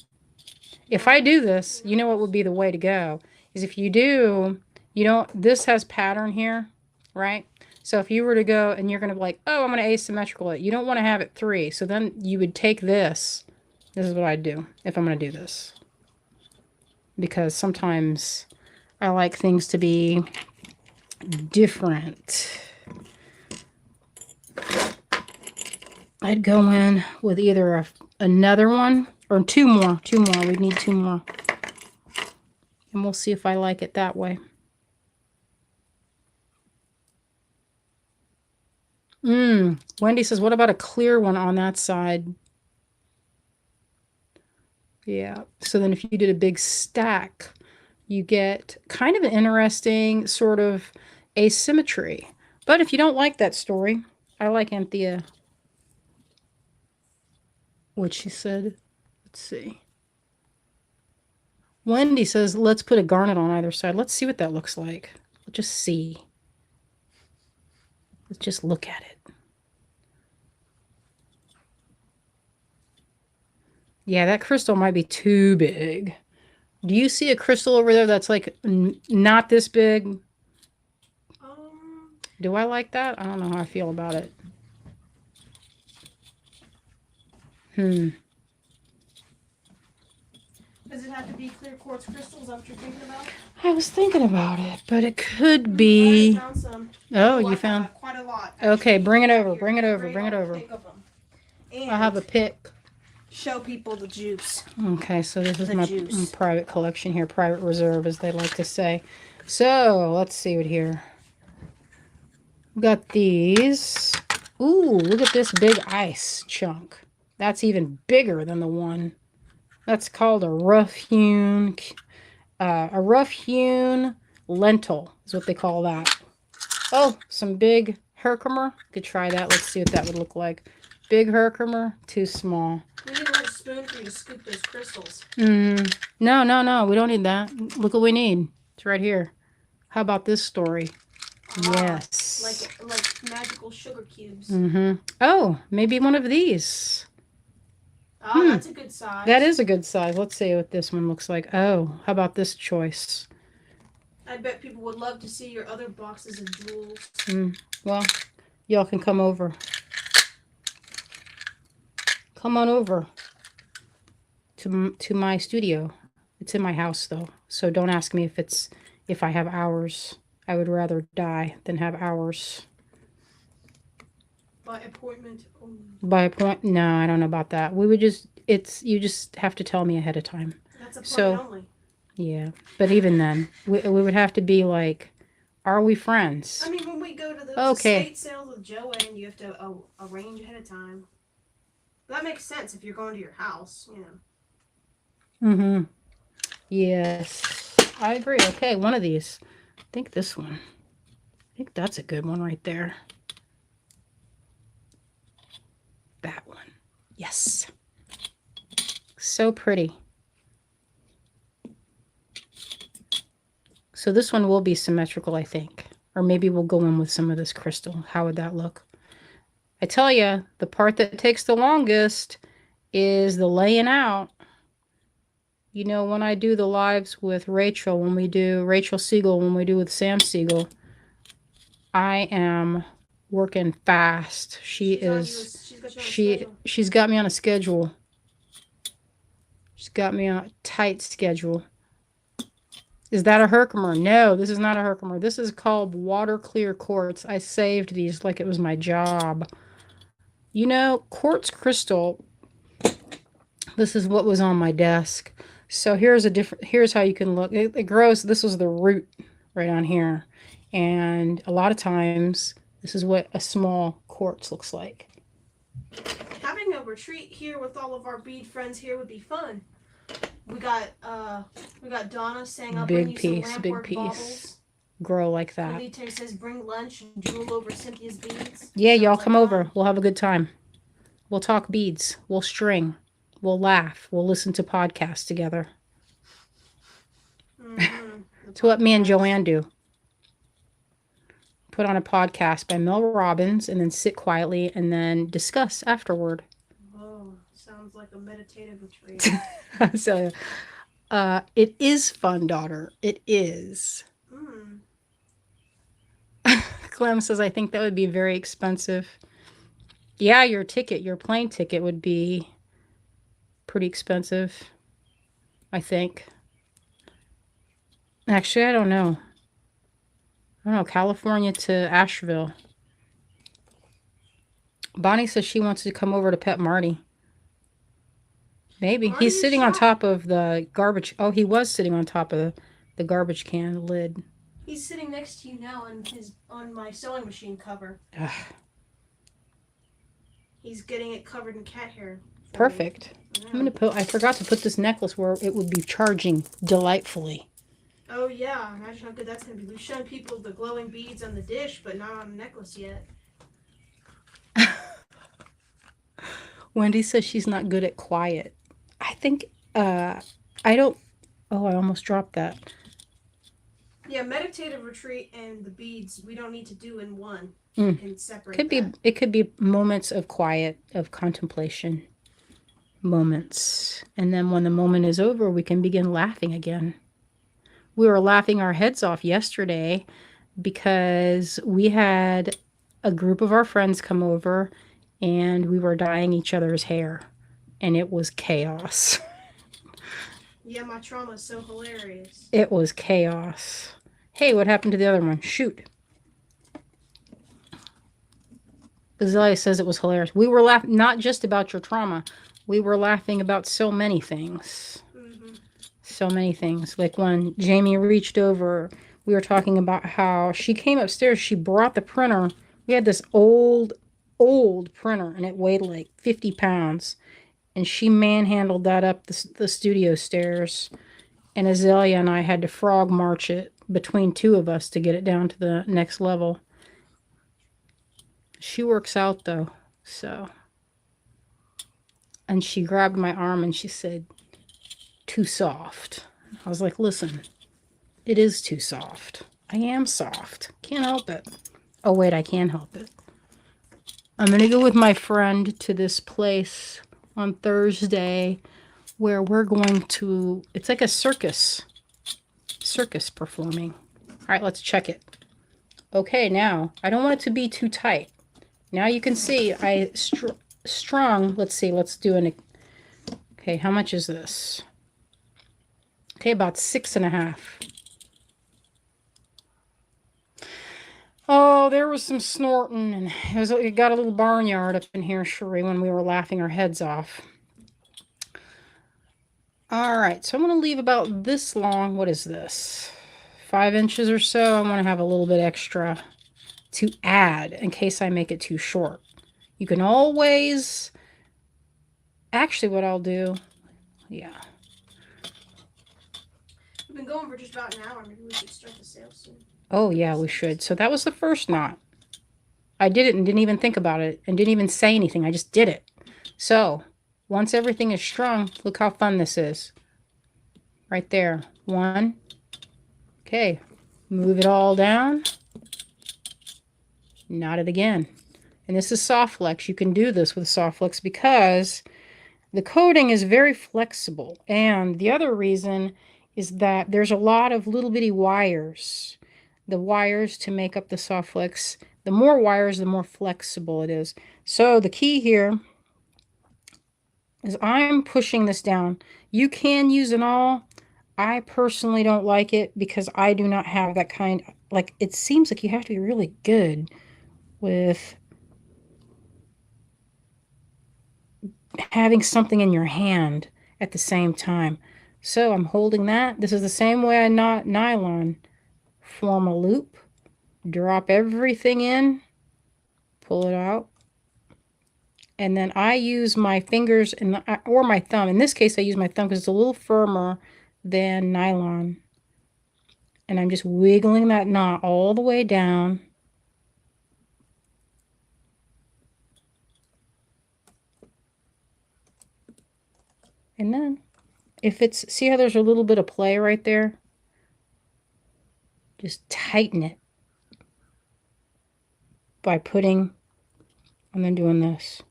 If I do this, you know what would be the way to go? Is if you do, you don't, this has pattern here, right? So if you were to go and you're going to be like, oh, I'm going to asymmetrical it, you don't want to have it 3. So then you would take this. This is what I'd do if I'm going to do this. Because sometimes I like things to be different. I'd go in with either another one or 2 more. 2 more. We'd need 2 more. And we'll see if I like it that way. Wendy says, what about a clear one on that side? Yeah. So then if you did a big stack, you get kind of an interesting sort of asymmetry. But if you don't like that story, I like Anthea. What she said. Let's see. Wendy says, let's put a garnet on either side. Let's see what that looks like. Let's just see. Let's just look at it. Yeah, that crystal might be too big. Do you see a crystal over there that's like not this big? Do I like that? I don't know how I feel about it. Does it have to be clear quartz crystals? Is that what you're thinking about? I was thinking about it, but it could be. I found some. Oh, you found quite a lot. Actually. Okay, bring it over. Bring it over. Bring it over. I have a pick. Show people the juice. Okay, so this is my private collection here, private reserve, as they like to say. So let's see what here. We got these. Ooh, look at this big ice chunk. That's even bigger than the one. That's called a rough-hewn lentil is what they call that. Oh, some big Herkimer. Could try that. Let's see what that would look like. Big Herkimer, too small. We need a little spoon for you to scoop those crystals. No. We don't need that. Look what we need. It's right here. How about this story? Yes. Like magical sugar cubes. Oh, maybe one of these. Oh, that's a good size. That is a good size. Let's see what this one looks like. Oh, how about this choice? I bet people would love to see your other boxes of jewels. Well, y'all can come over. Come on over to my studio. It's in my house though, so don't ask me if I have hours. I would rather die than have hours. By appointment only. By appointment? No, I don't know about that. We would just you just have to tell me ahead of time. That's appointment only. Yeah, but even then, we would have to be like, are we friends? I mean, when we go to the estate sales with Joanne, you have to arrange ahead of time. That makes sense if you're going to your house, you know. Yes, I agree. Okay, one of these. I think this one. I think that's a good one right there. That one. Yes. So pretty. So this one will be symmetrical, I think. Or maybe we'll go in with some of this crystal. How would that look? I tell you, the part that takes the longest is the laying out. You know, when I do the lives with Rachel, when we do Rachel Siegel, when we do with Sam Siegel, I am working fast. She's got me on a schedule. She's got me on a tight schedule. Is that a Herkimer? No, this is not a Herkimer. This is called water clear quartz. I saved these like it was my job. You know, quartz crystal, this is what was on my desk. So here's how you can look. It grows, this was the root right on here. And a lot of times, this is what a small quartz looks like. Having a retreat here with all of our bead friends here would be fun. We got Donna saying I'll bring you some lampwork baubles. grow like that. Elite says bring lunch and drool over Cynthia's beads. Yeah, y'all Sounds come like over. fun. We'll have a good time. We'll talk beads. We'll string. We'll laugh. We'll listen to podcasts together. That's what me and Joanne do. Put on a podcast by Mel Robbins and then sit quietly and then discuss afterward. Whoa, sounds like a meditative retreat. So, it is fun, daughter. It is. Clem says, I think that would be very expensive. Yeah, your plane ticket would be pretty expensive, I think. Actually, I don't know. California to Asheville. Bonnie says she wants to come over to pet Marty. Maybe. He's sitting on top of the garbage. Oh, he was sitting on top of the garbage can lid. He's sitting next to you now on my sewing machine cover. Ugh. He's getting it covered in cat hair. Perfect. I forgot to put this necklace where it would be charging delightfully. Oh yeah, imagine how good that's gonna be. We've shown people the glowing beads on the dish, but not on the necklace yet. Wendy says she's not good at quiet. I think, I don't, oh, I almost dropped that. Yeah, meditative retreat and the beads, we don't need to do in one. We can separate It could be moments of quiet, of contemplation. Moments. And then when the moment is over, we can begin laughing again. We were laughing our heads off yesterday because we had a group of our friends come over and we were dyeing each other's hair, and it was chaos. Yeah, my trauma is so hilarious. It was chaos. Hey, what happened to the other one? Shoot. Azalea says it was hilarious. We were laughing not just about your trauma. We were laughing about so many things. So many things. Like when Jamie reached over, we were talking about how she came upstairs. She brought the printer. We had this old printer, and it weighed like 50 pounds. And she manhandled that up the studio stairs. And Azalea and I had to frog march it between two of us to get it down to the next level. She works out, though, so. And she grabbed my arm and she said, too soft. I was like, listen, it is too soft. I am soft. Can't help it. Oh, wait, I can help it. I'm going to go with my friend to this place on Thursday where we're going to, it's like a circus performing. All right, let's check it. Okay, now, I don't want it to be too tight. Now you can see I strung, let's see, let's do an, okay, how much is this? Okay, about 6.5. Oh, there was some snorting, and it got a little barnyard up in here, Cherie, when we were laughing our heads off. All right, so I'm going to leave about this long. What is this? 5 inches or so. I want to have a little bit extra to add in case I make it too short. You can always, actually what I'll do, yeah. We've been going for just about an hour. Maybe we should start the sale soon. Oh yeah, we should. So that was the first knot. I did it and didn't even think about it and didn't even say anything. I just did it. So once everything is strung, look how fun this is. Right there. 1. Okay. Move it all down. Knot it again. And this is soft flex. You can do this with soft flex because the coating is very flexible. And the other reason is that there's a lot of little bitty wires. The wires to make up the soft flex. The more wires, the more flexible it is. So the key here is I'm pushing this down. You can use an awl. I personally don't like it because I do not have that kind. Like, it seems like you have to be really good with having something in your hand at the same time. So I'm holding that. This is the same way I knot nylon. Form a loop, drop everything in, pull it out, and then I use my fingers or my thumb. In this case, I use my thumb because it's a little firmer than nylon. And I'm just wiggling that knot all the way down. And then if it's, see how there's a little bit of play right there? Just tighten it by putting, and then doing this.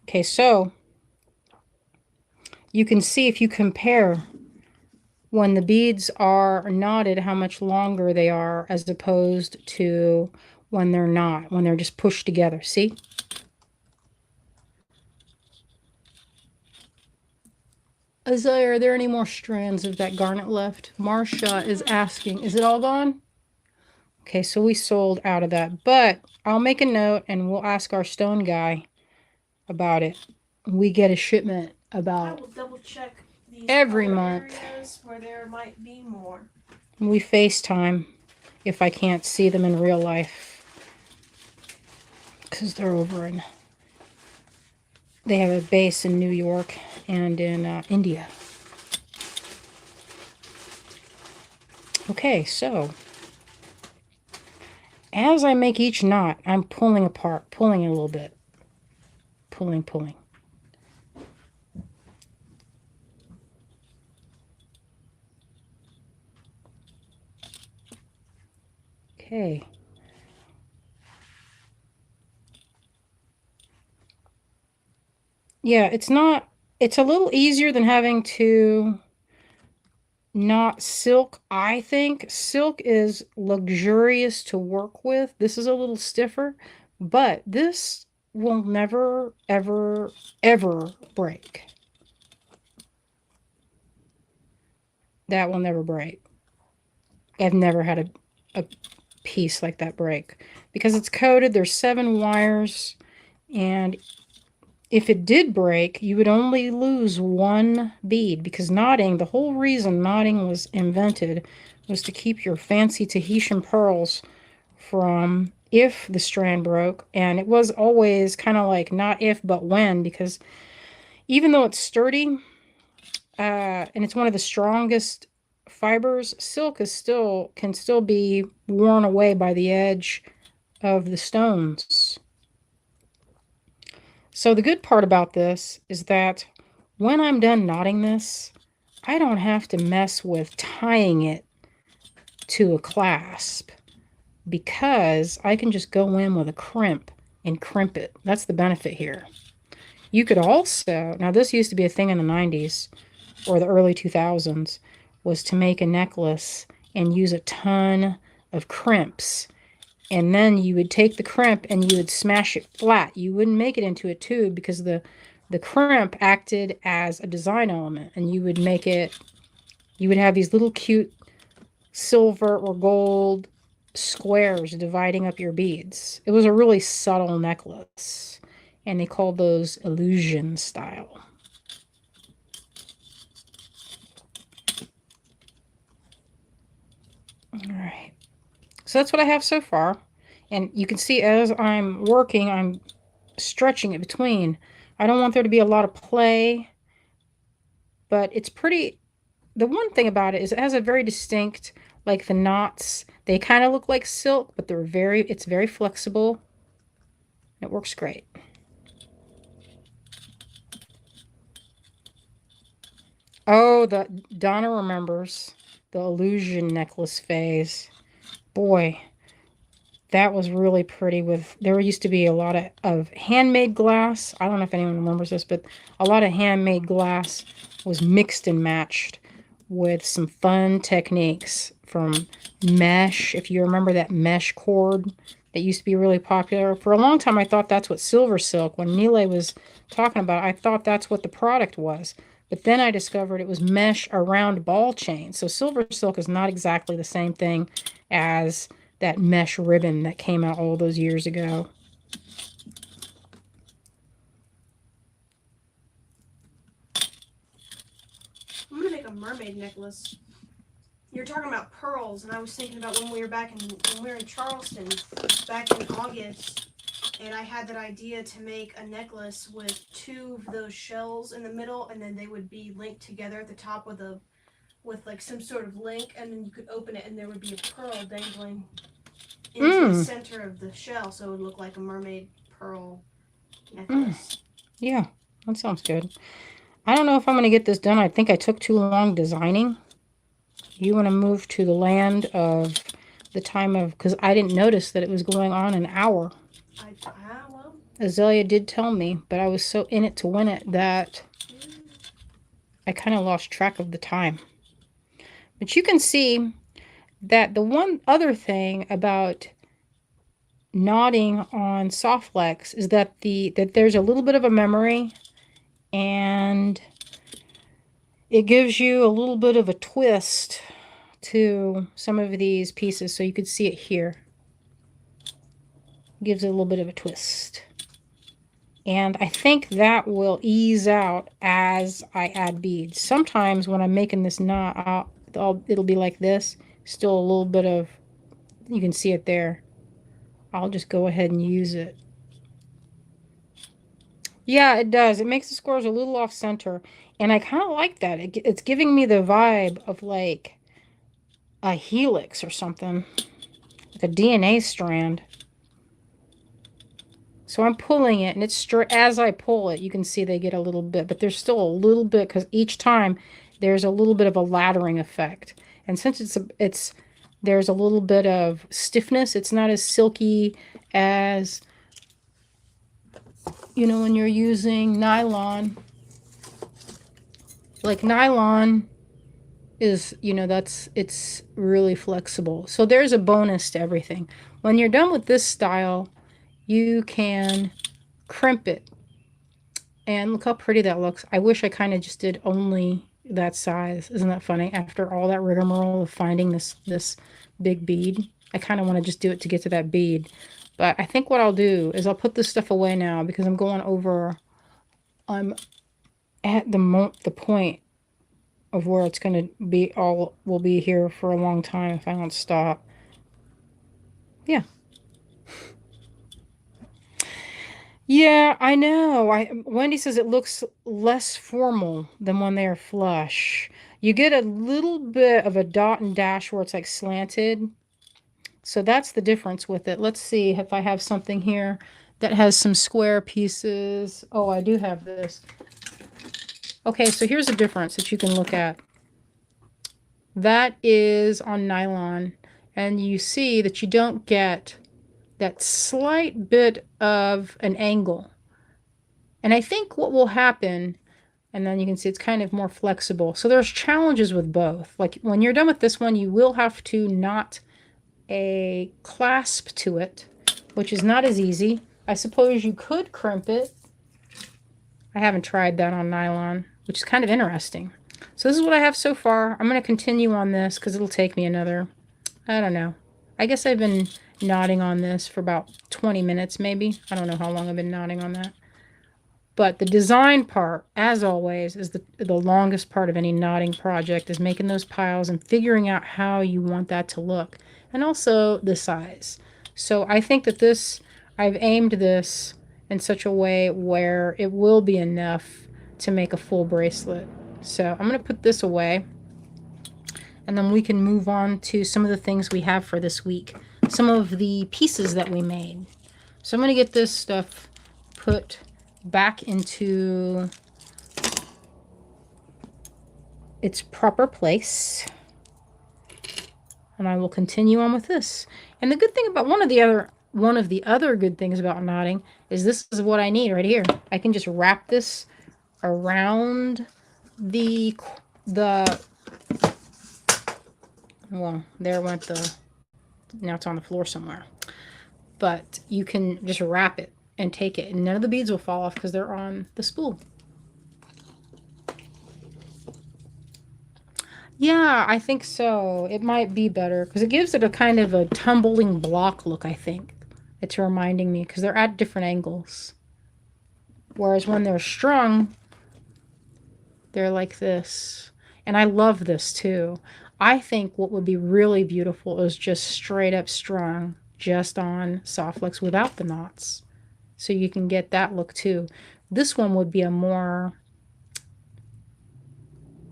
Okay, so you can see if you compare when the beads are knotted, how much longer they are as opposed to when they're not, when they're just pushed together. See? Isaiah, are there any more strands of that garnet left? Marcia is asking, is it all gone? Okay, so we sold out of that, but I'll make a note and we'll ask our stone guy about it. We get a shipment about I will double check these every other month. areas where there might be more. We FaceTime if I can't see them in real life because they're over in, they have a base in New York and in India. Okay, so as I make each knot, I'm pulling apart, pulling a little bit, pulling. Okay. Yeah, it's not, it's a little easier than having to knot silk, I think. Silk is luxurious to work with. This is a little stiffer, but this will never, ever, ever break. That will never break. I've never had a piece like that break because it's coated. There's 7 wires, and if it did break, you would only lose 1 bead because knotting, the whole reason knotting was invented was to keep your fancy Tahitian pearls from if the strand broke. And it was always kind of like not if but when, because even though it's sturdy and it's one of the strongest fibers, silk is still can still be worn away by the edge of the stones. So the good part about this is that when I'm done knotting this, I don't have to mess with tying it to a clasp because I can just go in with a crimp and crimp it. That's the benefit here. You could also, now this used to be a thing in the 90s or the early 2000s, was to make a necklace and use a ton of crimps. And then you would take the crimp and you would smash it flat. You wouldn't make it into a tube because the crimp acted as a design element, and you would make it, you would have these little cute silver or gold squares dividing up your beads. It was a really subtle necklace, and they called those illusion style. All right, so that's what I have so far, and you can see as I'm working, I'm stretching it between. I don't want there to be a lot of play, but it's pretty, the one thing about it is it has a very distinct, like the knots, they kind of look like silk, but they're very, it's very flexible. It works great. Oh, the Donna remembers the illusion necklace phase. Boy, that was really pretty. With, there used to be a lot of handmade glass. I don't know if anyone remembers this, but a lot of handmade glass was mixed and matched with some fun techniques from mesh. If you remember that mesh cord that used to be really popular. For a long time, I thought that's what silver silk, when Nile was talking about it, I thought that's what the product was. But then I discovered it was mesh around ball chain. So silver silk is not exactly the same thing as that mesh ribbon that came out all those years ago. I'm gonna make a mermaid necklace. You're talking about pearls, and I was thinking about when we were in Charleston back in August, and I had that idea to make a necklace with 2 of those shells in the middle, and then they would be linked together at the top with a with like some sort of link, and then you could open it, and there would be a pearl dangling into the Mm, center of the shell, so it would look like a mermaid pearl mm. necklace. Yeah, that sounds good. I don't know if I'm going to get this done. I think I took too long designing. You want to move to the land of the time of, because I didn't notice that it was going on an hour. Well. Azalea did tell me, but I was so in it to win it that I kind of lost track of the time. But you can see that the one other thing about knotting on Softlex is that there's a little bit of a memory, and it gives you a little bit of a twist to some of these pieces. So you could see it here. Gives it a little bit of a twist. And I think that will ease out as I add beads. Sometimes when I'm making this knot, it'll be like this. Still a little bit of, you can see it there. I'll just go ahead and use it. Yeah, it does. It makes the squares a little off center. And I kind of like that. It's giving me the vibe of like a helix or something. Like a DNA strand. So I'm pulling it, and it's straight. As I pull it, you can see they get a little bit, but there's still a little bit because each time there's a little bit of a laddering effect. And since there's a little bit of stiffness, it's not as silky as, when you're using nylon. Like nylon is, it's really flexible. So there's a bonus to everything. When you're done with this style, you can crimp it. And look how pretty that looks. I wish I kind of just did only that size. Isn't that funny? After all that rigmarole of finding this big bead, I kind of want to just do it to get to that bead. But I think what I'll do is I'll put this stuff away now because I'm going over. I'm at the point of where it's going to be will be here for a long time if I don't stop. Yeah. Yeah, I know. Wendy says it looks less formal than when they're flush. You get a little bit of a dot and dash where it's like slanted. So that's the difference with it. Let's see if I have something here that has some square pieces. Oh, I do have this. Okay, so here's a difference that you can look at. That is on nylon, and you see that you don't get that slight bit of an angle. And I think what will happen, and then you can see it's kind of more flexible. So there's challenges with both. Like when you're done with this one, you will have to knot a clasp to it, which is not as easy. I suppose you could crimp it. I haven't tried that on nylon, which is kind of interesting. So this is what I have so far. I'm going to continue on this because it'll take me another, I don't know. I guess I've been knotting on this for about 20 minutes maybe. I don't know how long I've been knotting on that. But the design part, as always, is the longest part of any knotting project, is making those piles and figuring out how you want that to look. And also the size. So I think that I've aimed this in such a way where it will be enough to make a full bracelet. So I'm going to put this away. And then we can move on to some of the things we have for this week. Some of the pieces that we made. So I'm going to get this stuff put back into its proper place. And I will continue on with this. And the good thing about one of the other good things about knotting is this is what I need right here. I can just wrap this around well, there went now it's on the floor somewhere. But you can just wrap it and take it, and none of the beads will fall off because they're on the spool. Yeah, I think so. It might be better because it gives it a kind of a tumbling block look, I think. It's reminding me because they're at different angles. Whereas when they're strung, they're like this. And I love this too. I think what would be really beautiful is just straight up strung, just on Softlex without the knots. So you can get that look too. This one would be a more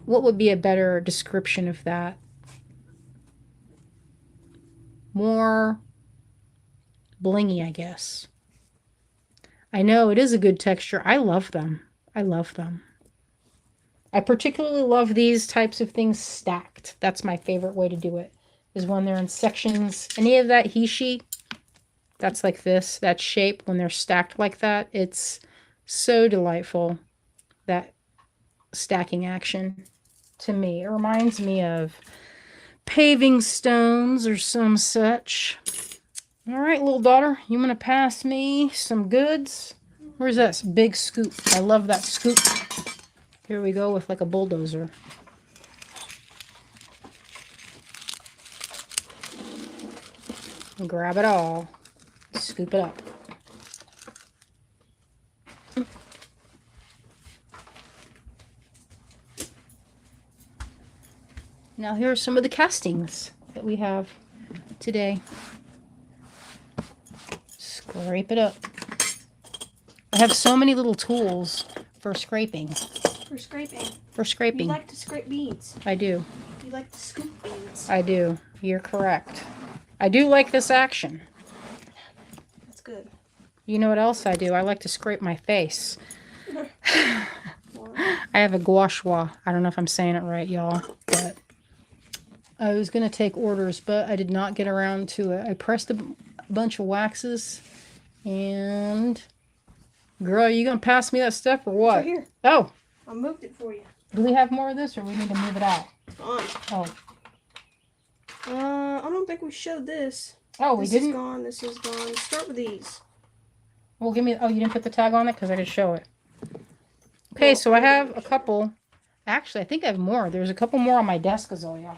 what would be a better description of that? More blingy, I guess. I know it is a good texture. I love them. I love them. I particularly love these types of things stacked. That's my favorite way to do it, is when they're in sections. Any of that hishi, that's like this, that shape, when they're stacked like that, it's so delightful, that stacking action to me. It reminds me of paving stones or some such. All right, little daughter, you want to pass me some goods? Where's that big scoop? I love that scoop. Here we go with like a bulldozer. Grab it all. Scoop it up. Now here are some of the castings that we have today. Scrape it up. I have so many little tools for scraping. For scraping. For scraping. You like to scrape beads. I do. You like to scoop beads. I do. You're correct. I do like this action. That's good. You know what else I do? I like to scrape my face. I have a gua sha. I don't know if I'm saying it right, y'all, but I was going to take orders, but I did not get around to it. I pressed a bunch of waxes, and girl, you going to pass me that stuff or what? Right here. Oh. I moved it for you. Do we have more of this, or we need to move it out? It's gone. Oh. I don't think we showed this. Oh, we didn't? This is gone. This is gone. Start with these. Well, give me... Oh, you didn't put the tag on it? Because I didn't show it. Okay, so I have a couple. Actually, I think I have more. There's a couple more on my desk, Azoya.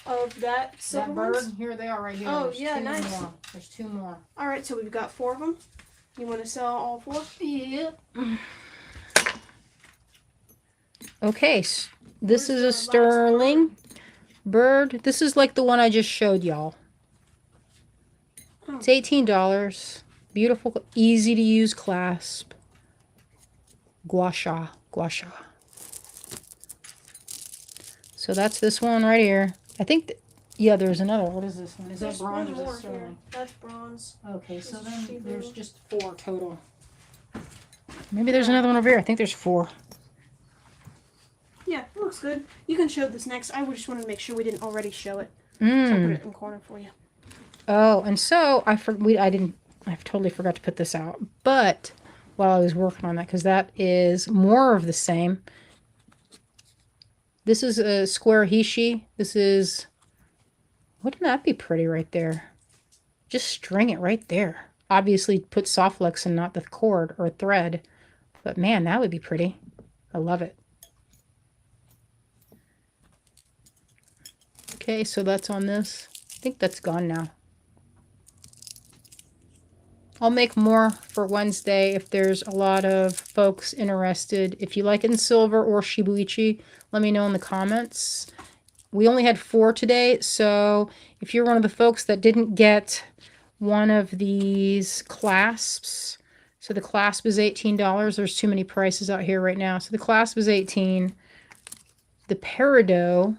Of that silver That bird? ones? Here they are right here. Oh, There's yeah, two nice. more. There's two more. All right, so we've got 4 of them. You want to sell all 4? Yep. Okay, this is a sterling bird. This is like the one I just showed y'all. Oh. It's $18. Beautiful, easy to use clasp. Gua sha, gua sha. So that's this one right here. I think, yeah, there's another. What is this one? Is that bronze or is that sterling? That's bronze. Okay, so then there's just 4 total. Maybe there's another one over here. I think there's 4. Yeah, it looks good. You can show this next. I just wanted to make sure we didn't already show it. Mm. So I'll put it in the corner for you. Oh, and so I totally forgot to put this out. But while I was working on that, because that is more of the same. This is a square hishi. This is, wouldn't that be pretty right there? Just string it right there. Obviously put soft flux and not the cord or thread. But man, that would be pretty. I love it. Okay, so that's on this. I think that's gone now. I'll make more for Wednesday if there's a lot of folks interested. If you like it in silver or shibuichi, let me know in the comments. We only had 4 today, so if you're one of the folks that didn't get one of these clasps, so the clasp is $18. There's too many prices out here right now. So the clasp is $18. The peridot,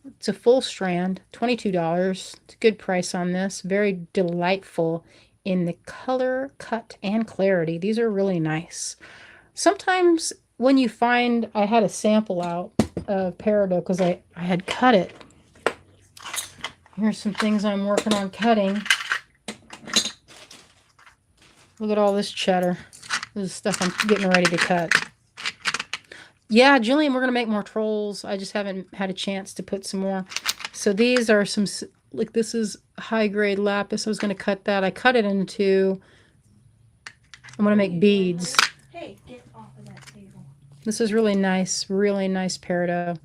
it's a full strand, $22. It's a good price on this. Very delightful in the color, cut, and clarity. These are really nice. Sometimes when you find, I had a sample out of peridot because I had cut it. Here's some things I'm working on cutting. Look at all this cheddar. This is stuff I'm getting ready to cut. Yeah, Julian, we're going to make more trolls. I just haven't had a chance to put some more. So these are some, like this is high-grade lapis. I was going to cut that. I cut it into, I'm going to make beads. Hey, get off of that table. This is really nice peridot.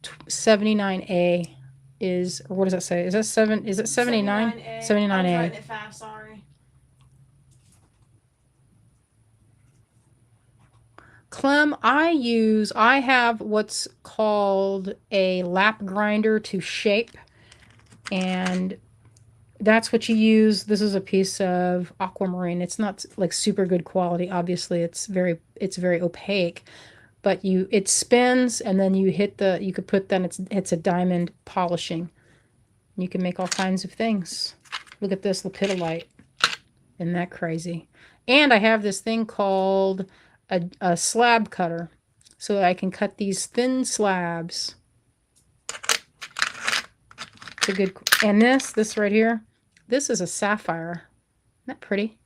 79A is, or what does that say? Is that 7? Is it 79? 79A. 79A. I was writing it fast, sorry. Clem, I have what's called a lap grinder to shape, and that's what you use. This is a piece of aquamarine. It's not like super good quality. Obviously, it's very opaque, but it spins and then you hit you could put, then it's a diamond polishing. You can make all kinds of things. Look at this lepidolite. Isn't that crazy? And I have this thing called a slab cutter, so that I can cut these thin slabs. It's a good, and this right here, this is a sapphire. Isn't that pretty?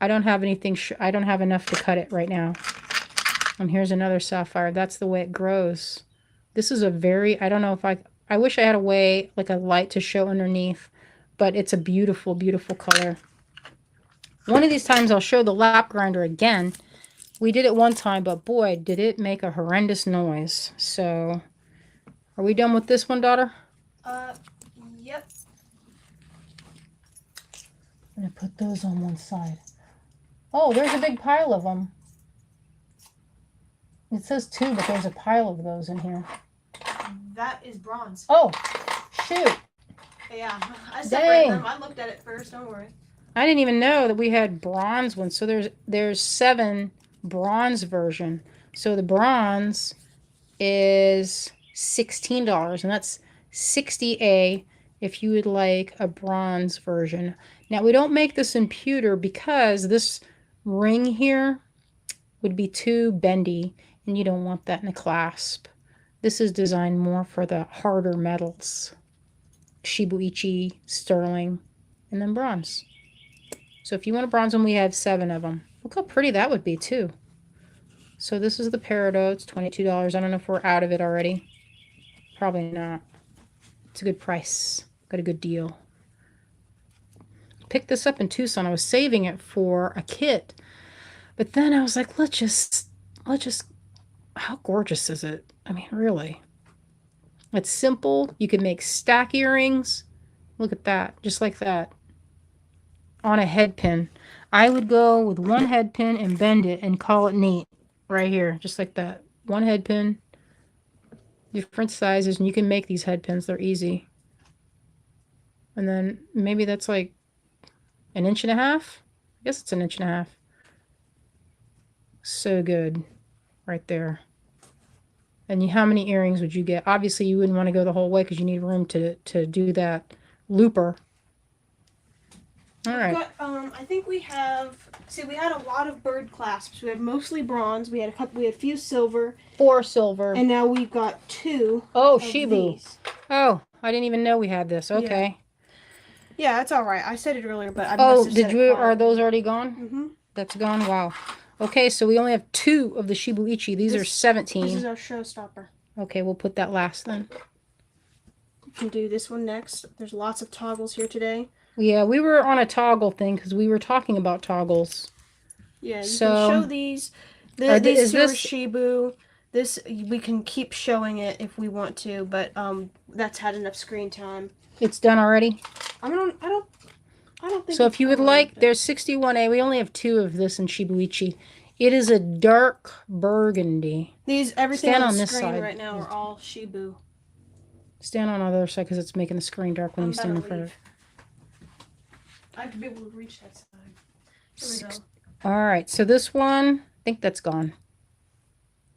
I don't have anything, I don't have enough to cut it right now. And here's another sapphire. That's the way it grows. This is a very, I don't know if I wish I had a way, like a light to show underneath, but it's a beautiful, beautiful color. One of these times I'll show the lap grinder again. We did it one time, but boy, did it make a horrendous noise. So, are we done with this one, daughter? Yep. I'm going to put those on one side. Oh, there's a big pile of them. It says 2, but there's a pile of those in here. That is bronze. Oh, shoot. Yeah, I separated them. I looked at it first, don't worry. I didn't even know that we had bronze ones. So there's 7 bronze version. So the bronze is $16, and that's $60 if you would like a bronze version. Now, we don't make this in pewter because this ring here would be too bendy, and you don't want that in a clasp. This is designed more for the harder metals. Shibuichi, sterling, and then bronze. So if you want a bronze one, we have 7 of them. Look how pretty that would be too. So this is the peridot. It's $22. I don't know if we're out of it already. Probably not. It's a good price. Got a good deal. Picked this up in Tucson. I was saving it for a kit. But then I was like, let's just, how gorgeous is it? I mean, really. It's simple. You can make stack earrings. Look at that. Just like that. On a head pin. I would go with one head pin and bend it and call it neat. Right here. Just like that. One head pin. Different sizes. And you can make these head pins. They're easy. And then maybe that's like 1.5 inches. I guess it's 1.5 inches. So good. Right there. And how many earrings would you get? Obviously, you wouldn't want to go the whole way because you need room to do that looper. All right. I think we have. See, we had a lot of bird clasps. We had mostly bronze. We had a few silver. 4 silver. And now we've got 2. Oh, of Shibu. These. Oh, I didn't even know we had this. Okay. Yeah, it's all right. I said it earlier, but I Oh, must have said did you? it Are those already gone? Mm-hmm. That's gone. Wow. Okay, so we only have 2 of the Shibuichi. These are 17. This is our showstopper. Okay, we'll put that last then. You can do this one next. There's lots of toggles here today. Yeah, we were on a toggle thing because we were talking about toggles. Yeah, you can show these. These two are Shibu. This we can keep showing it if we want to, but that's had enough screen time. It's done already? I don't think so. If you would like, there's 61A. We only have 2 of this in Shibuichi. It is a dark burgundy. Everything on the screen right now are all Shibu. Stand on the other side because it's making the screen dark when you stand in front of it. I have to be able to reach that side. Here we go. All right, so this one, I think that's gone.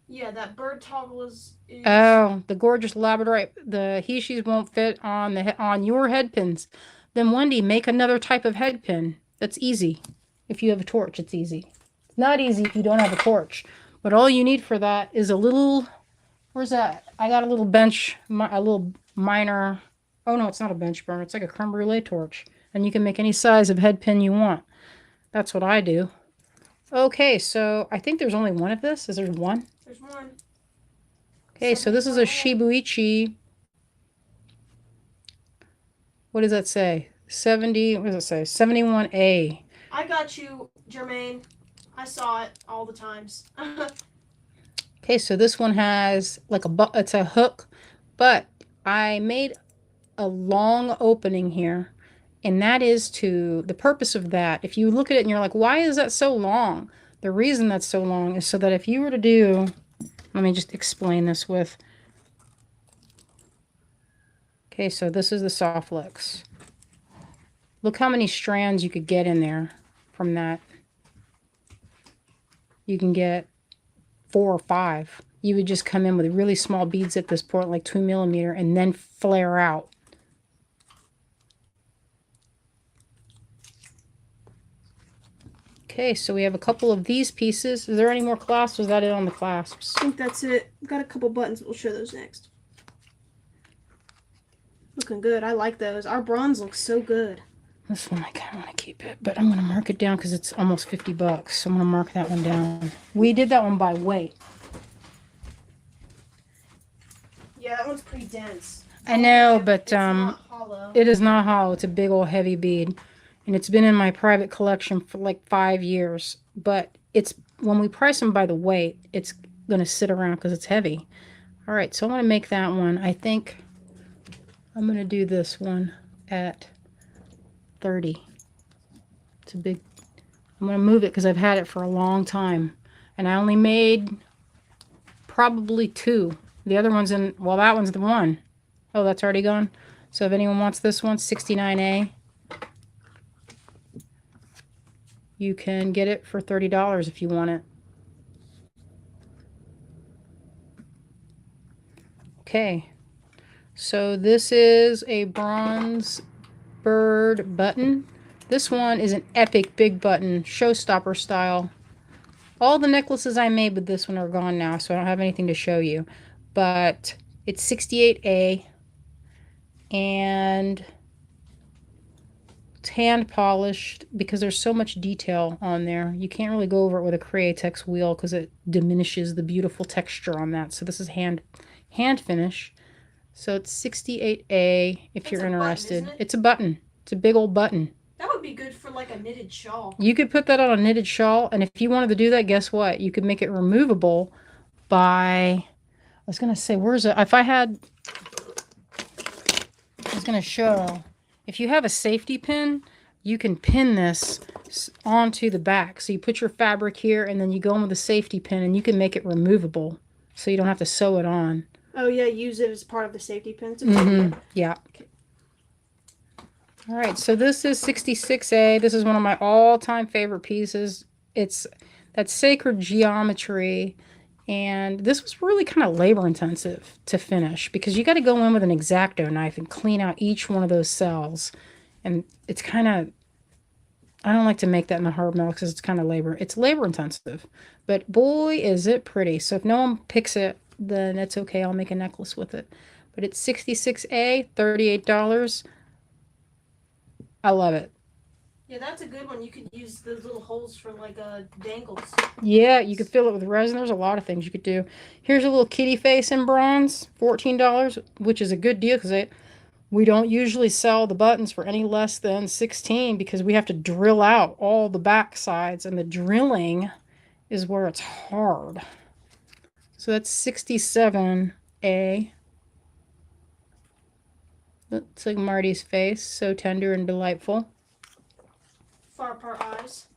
Yeah, that bird toggle is... Oh, the gorgeous labradorite. The Hishis won't fit on your head pins. Then Wendy, make another type of head pin. That's easy. If you have a torch, it's easy. Not easy if you don't have a torch. But all you need for that is a little... Where's that? I got a little bench, a little minor... Oh, no, it's not a bench burner. It's like a creme brulee torch. And you can make any size of head pin you want. That's what I do. Okay, so I think there's only one of this. Is there one? There's one. Okay, so this is a Shibuichi. What does that say? 70, what does it say? 71A. I got you, Jermaine. I saw it all the times. Okay, so this one has like it's a hook, but I made a long opening here. And that is the purpose of that. If you look at it and you're like, why is that so long? The reason that's so long is so that if you were to do, let me just explain this with, okay, so this is the soft flex. Look how many strands you could get in there from that. You can get 4 or 5. You would just come in with really small beads at this point, like 2 millimeter, and then flare out. Okay, so we have a couple of these pieces. Is there any more clasps? Or is that it on the clasps? I think that's it. We've got a couple buttons. We'll show those next. Looking good. I like those. Our bronze looks so good. This one I kind of want to keep it, but I'm going to mark it down because it's almost $50. So I'm going to mark that one down. We did that one by weight. Yeah, that one's pretty dense. I know, but it's not hollow. it is not hollow. It's a big old heavy bead. And it's been in my private collection for like 5 years. But it's when we price them by the weight, it's going to sit around because it's heavy. All right, so I'm going to make that one. I think I'm going to do this one at 30. It's a big... I'm going to move it because I've had it for a long time. And I only made probably 2. The other one's in... Well, that one's the one. Oh, that's already gone. So if anyone wants this one, 69A. You can get it for $30 if you want it. Okay. So this is a bronze bird button. This one is an epic big button, showstopper style. All the necklaces I made with this one are gone now, so I don't have anything to show you. But it's 68A. And it's hand polished because there's so much detail on there. You can't really go over it with a Createx wheel because it diminishes the beautiful texture on that. So this is hand finish. So it's 68A if you're interested. Button, it's a button. It's a big old button. That would be good for like a knitted shawl. You could put that on a knitted shawl, and if you wanted to do that, guess what? You could make it removable by, I was going to say, where's it? If I had, I was going to show, if you have a safety pin, you can pin this onto the back. So you put your fabric here, and then you go in with a safety pin, and you can make it removable, so you don't have to sew it on. Oh yeah, use it as part of the safety pins. Yeah. Okay. All right, so this is 66A. This is one of my all-time favorite pieces. It's that sacred geometry, and this was really kind of labor-intensive to finish because you got to go in with an X-Acto knife and clean out each one of those cells, and it's kind of, I don't like to make that in the hard melt because it's kind of it's labor-intensive, but boy, is it pretty. So if no one picks it, then it's okay. I'll make a necklace with it. But it's 66A, $38. I love it. Yeah, that's a good one. You could use those little holes for like dangles. Yeah, you could fill it with resin. There's a lot of things you could do. Here's a little kitty face in bronze, $14, which is a good deal because we don't usually sell the buttons for any less than $16 because we have to drill out all the back sides, and the drilling is where it's hard. So that's 67A. Looks like Marty's face, so tender and delightful. Far apart eyes.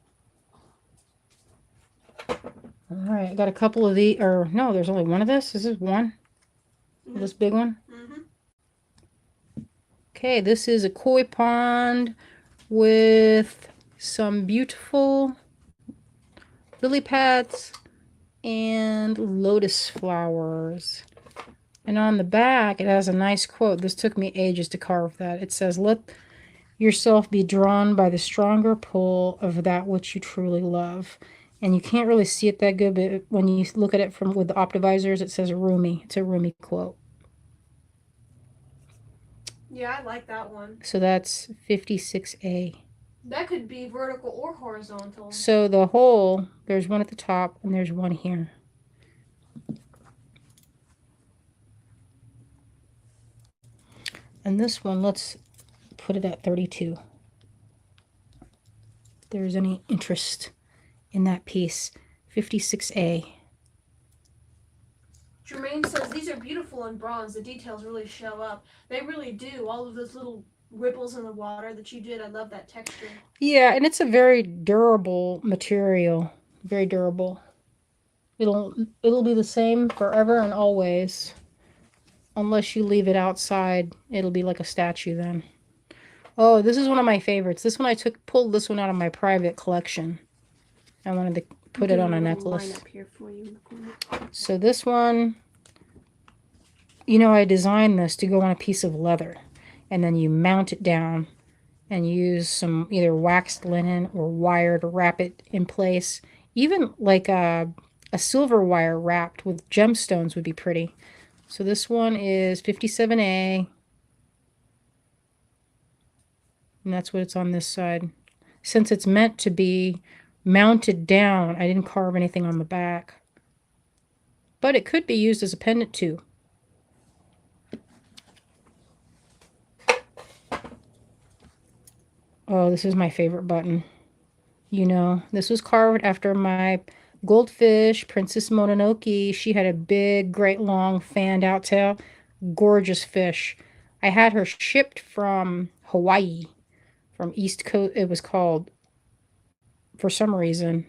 All right, I got a couple of these, or no, there's only one of this. This is one. This big one. Okay, this is a koi pond with some beautiful lily pads and lotus flowers. And on the back, it has a nice quote. This took me ages to carve that. It says, "Let yourself be drawn by the stronger pull of that which you truly love." And you can't really see it that good, but when you look at it from with the optivisors, it says Rumi. It's a Rumi quote. Yeah, I like that one. So that's 56A. That could be vertical or horizontal. So the hole, there's one at the top and there's one here. And this one, let's put it at 32. If there's any interest in that piece. 56A. Jermaine says these are beautiful in bronze. The details really show up. They really do. All of those little ripples in the water that you did. I love that texture. Yeah, and it's a very durable material. Very durable. It'll be the same forever and always. Unless you leave it outside, it'll be like a statue then. Oh, this is one of my favorites. This one pulled this one out of my private collection. I wanted to put it on a necklace. Line up here for you in the corner. So this one, you know, I designed this to go on a piece of leather, and then you mount it down and use some either waxed linen or wire to wrap it in place. Even like a silver wire wrapped with gemstones would be pretty. So this one is 57A. And that's what it's on this side. Since it's meant to be mounted down, I didn't carve anything on the back. But it could be used as a pendant too. Oh, this is my favorite button. You know, this was carved after my goldfish, Princess Mononoke. She had a big, great, long, fanned out tail. Gorgeous fish. I had her shipped from Hawaii, from East Coast. It was called, for some reason.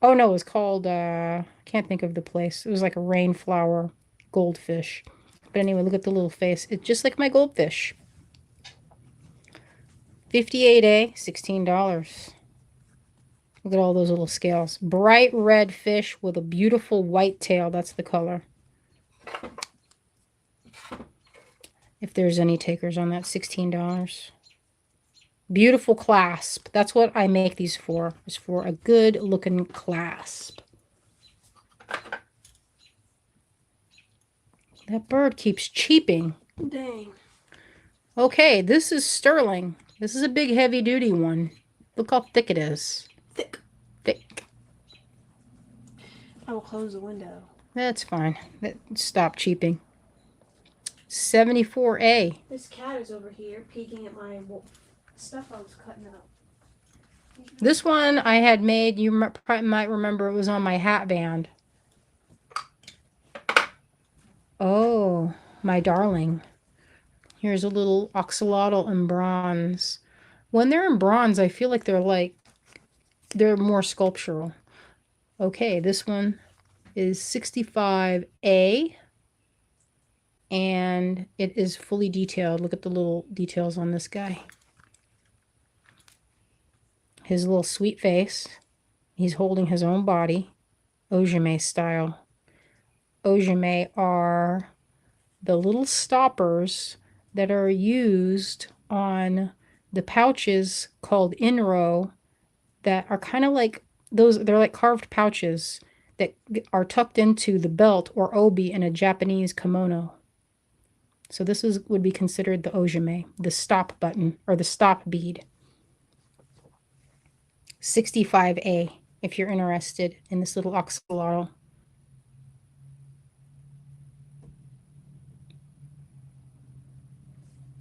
Oh, no, it was called, I can't think of the place. It was like a rainflower goldfish. But anyway, look at the little face. It's just like my goldfish. 58A, $16. Look at all those little scales. Bright red fish with a beautiful white tail. That's the color. If there's any takers on that, $16. Beautiful clasp. That's what I make these for. Is for a good looking clasp. That bird keeps cheeping. Dang. Okay, this is sterling. This is a big heavy duty one. Look how thick it is. Thick. I will close the window. That's fine. Stop cheeping. 74A. This cat is over here peeking at my stuff I was cutting up. This one I had made, you might remember it was on my hat band. Oh, my darling. Here's a little axolotl in bronze. When they're in bronze, I feel like they're more sculptural. Okay, this one is 65A. And it is fully detailed. Look at the little details on this guy. His little sweet face. He's holding his own body. Ojime style. Ojime are the little stoppers that are used on the pouches called inro that are kind of like those. They're like carved pouches that are tucked into the belt or obi in a Japanese kimono. So this would be considered the ojime, the stop button or the stop bead. 65A if you're interested in this little axolotl.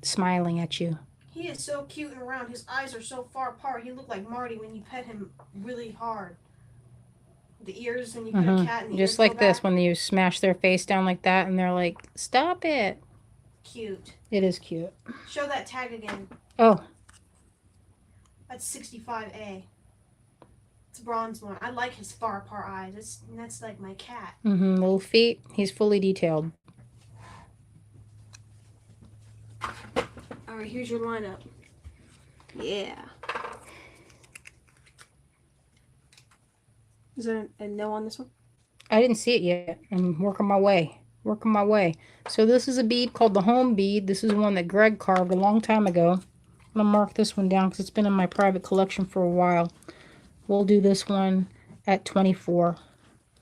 Smiling at you. He is so cute and round. His eyes are so far apart. He looked like Marty when you pet him really hard. The ears, and you pet a cat and the just ears like go this, back. when you smash their face down like that and they're like, stop it. Cute. It is cute. Show that tag again. Oh. That's 65A. It's a bronze one. I like his far apart eyes. That's like my cat. Little feet. He's fully detailed. Alright, here's your lineup. Yeah. Is there a no on this one? I didn't see it yet. I'm working my way. So this is a bead called the home bead. This is one that Greg carved a long time ago. I'm going to mark this one down because it's been in my private collection for a while. We'll do this one at 24.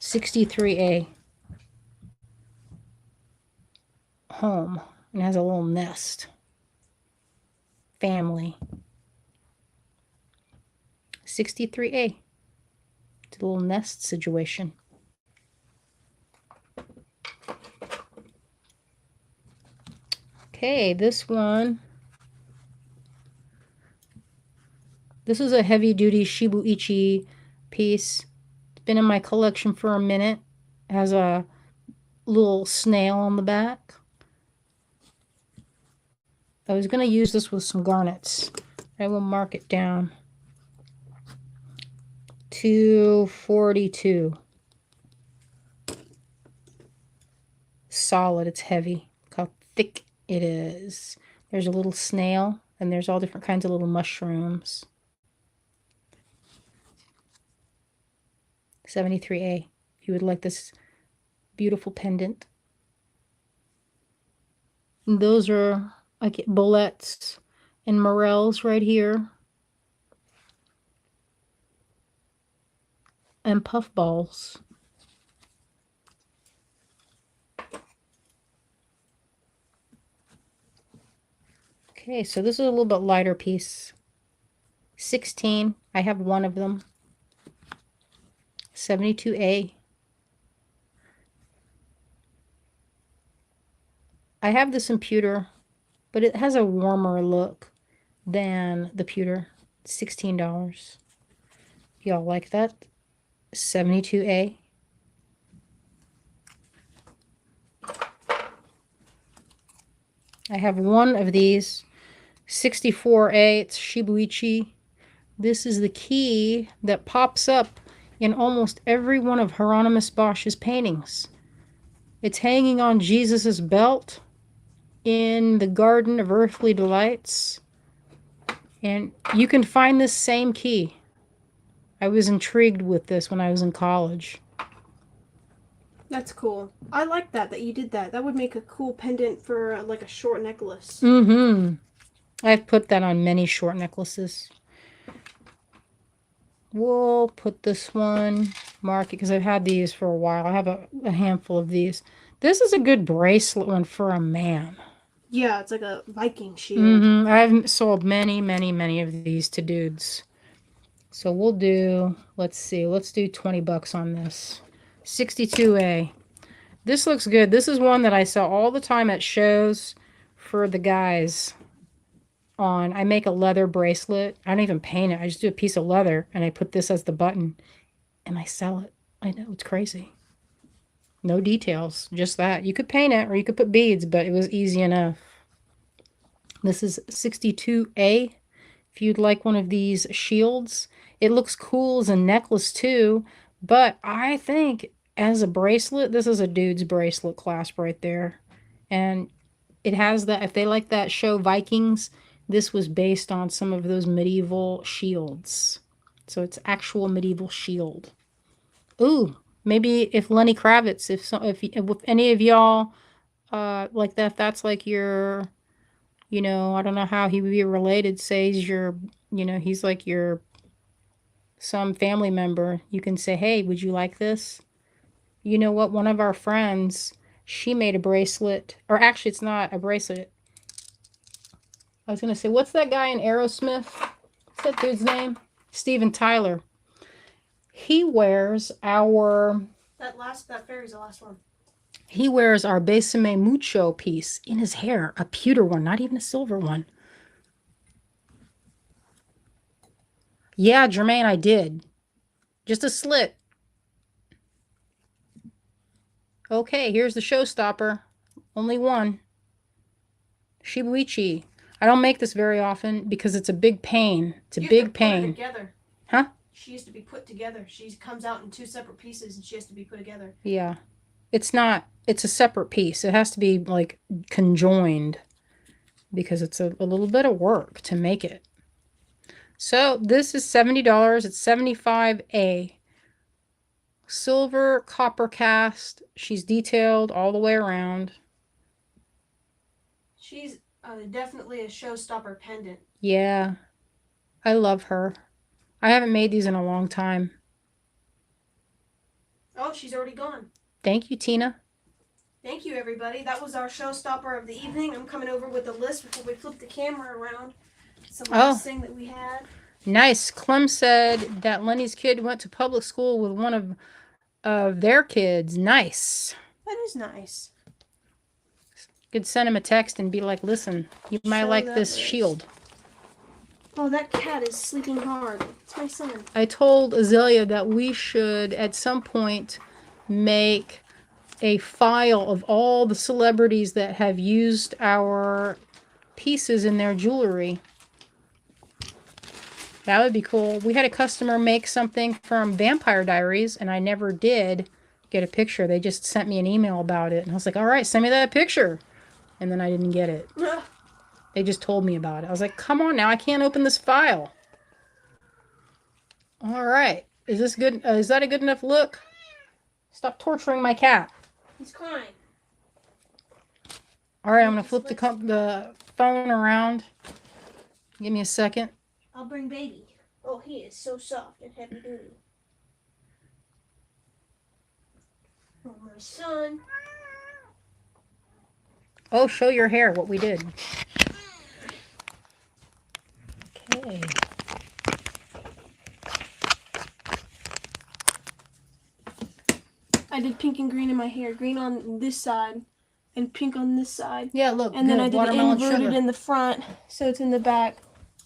63A. Home. And it has a little nest. Family. 63A. It's a little nest situation. Okay, this one. This is a heavy-duty Shibuichi piece. It's been in my collection for a minute. It has a little snail on the back. I was going to use this with some garnets. I will mark it down. 242. Solid, it's heavy. Look how thick it is. There's a little snail, and there's all different kinds of little mushrooms. 73A. If you would like this beautiful pendant. And those are, I get bullets and morels right here. And puff balls. Okay, so this is a little bit lighter piece. 16. I have one of them. 72A. I have this in pewter, but it has a warmer look than the pewter. $16. Y'all like that? 72A. I have one of these. 64A. It's Shibuichi. This is the key that pops up in almost every one of Hieronymus Bosch's paintings. It's hanging on Jesus's belt in the Garden of Earthly Delights. And you can find this same key. I was intrigued with this when I was in college. That's cool. I like that you did that. That would make a cool pendant for like a short necklace. Mm-hmm. I've put that on many short necklaces. We'll put this one, mark it, because I've had these for a while. I have a handful of these. This is a good bracelet one for a man. Yeah, it's like a Viking shield. Mm-hmm. I've sold many, many, many of these to dudes. So we'll do, let's see, let's do $20 on this. 62A. This looks good. This is one that I sell all the time at shows for the guys. I make a leather bracelet. I don't even paint it. I just do a piece of leather and I put this as the button and I sell it. I know, it's crazy. No details, just that. You could paint it or you could put beads, but it was easy enough. This is 62A. If you'd like one of these shields, it looks cool as a necklace too, but I think as a bracelet, this is a dude's bracelet clasp right there. And it has that, if they like that show Vikings, this was based on some of those medieval shields. So it's actual medieval shield. Ooh, maybe if Lenny Kravitz, if any of y'all like that, if that's like your, you know, I don't know how he would be related, say he's your, you know, he's like your some family member, you can say, hey, would you like this? You know what? One of our friends, she made a bracelet, or actually it's not a bracelet. I was going to say, what's that guy in Aerosmith? What's that dude's name? Steven Tyler. He wears our... That fairy's the last one. He wears our Besame Mucho piece in his hair. A pewter one, not even a silver one. Yeah, Jermaine, I did. Just a slit. Okay, here's the showstopper. Only one. Shibuichi. I don't make this very often because it's a big pain. It's a big pain. Put her together. Huh? She used to be put together. She comes out in 2 separate pieces and she has to be put together. Yeah. It's not, it's a separate piece. It has to be like conjoined because it's a little bit of work to make it. So this is $70. It's 75A. Silver copper cast. She's detailed all the way around. She's definitely a showstopper pendant. Yeah. I love her. I haven't made these in a long time. Oh, she's already gone. Thank you, Tina. Thank you, everybody. That was our showstopper of the evening. I'm coming over with the list before we flip the camera around. It's the last thing that we had. Nice. Clem said that Lenny's kid went to public school with one of their kids. Nice. That is nice. Could send him a text and be like, listen, you might like this shield. Oh, that cat is sleeping hard. It's my son. I told Azalea that we should, at some point, make a file of all the celebrities that have used our pieces in their jewelry. That would be cool. We had a customer make something from Vampire Diaries, and I never did get a picture. They just sent me an email about it. And I was like, all right, send me that picture. And then I didn't get it. They just told me about it. I was like, come on now, I can't open this file. All right. Is this good? Is that a good enough look? Stop torturing my cat. He's crying. All right, I'm going to flip the phone around. Give me a second. I'll bring baby. Oh, he is so soft and heavy duty. Oh, my son. Oh, show your hair, what we did. Okay. I did pink and green in my hair. Green on this side and pink on this side. Yeah, look, and then I did watermelon inverted sugar. in the front, so it's in the back.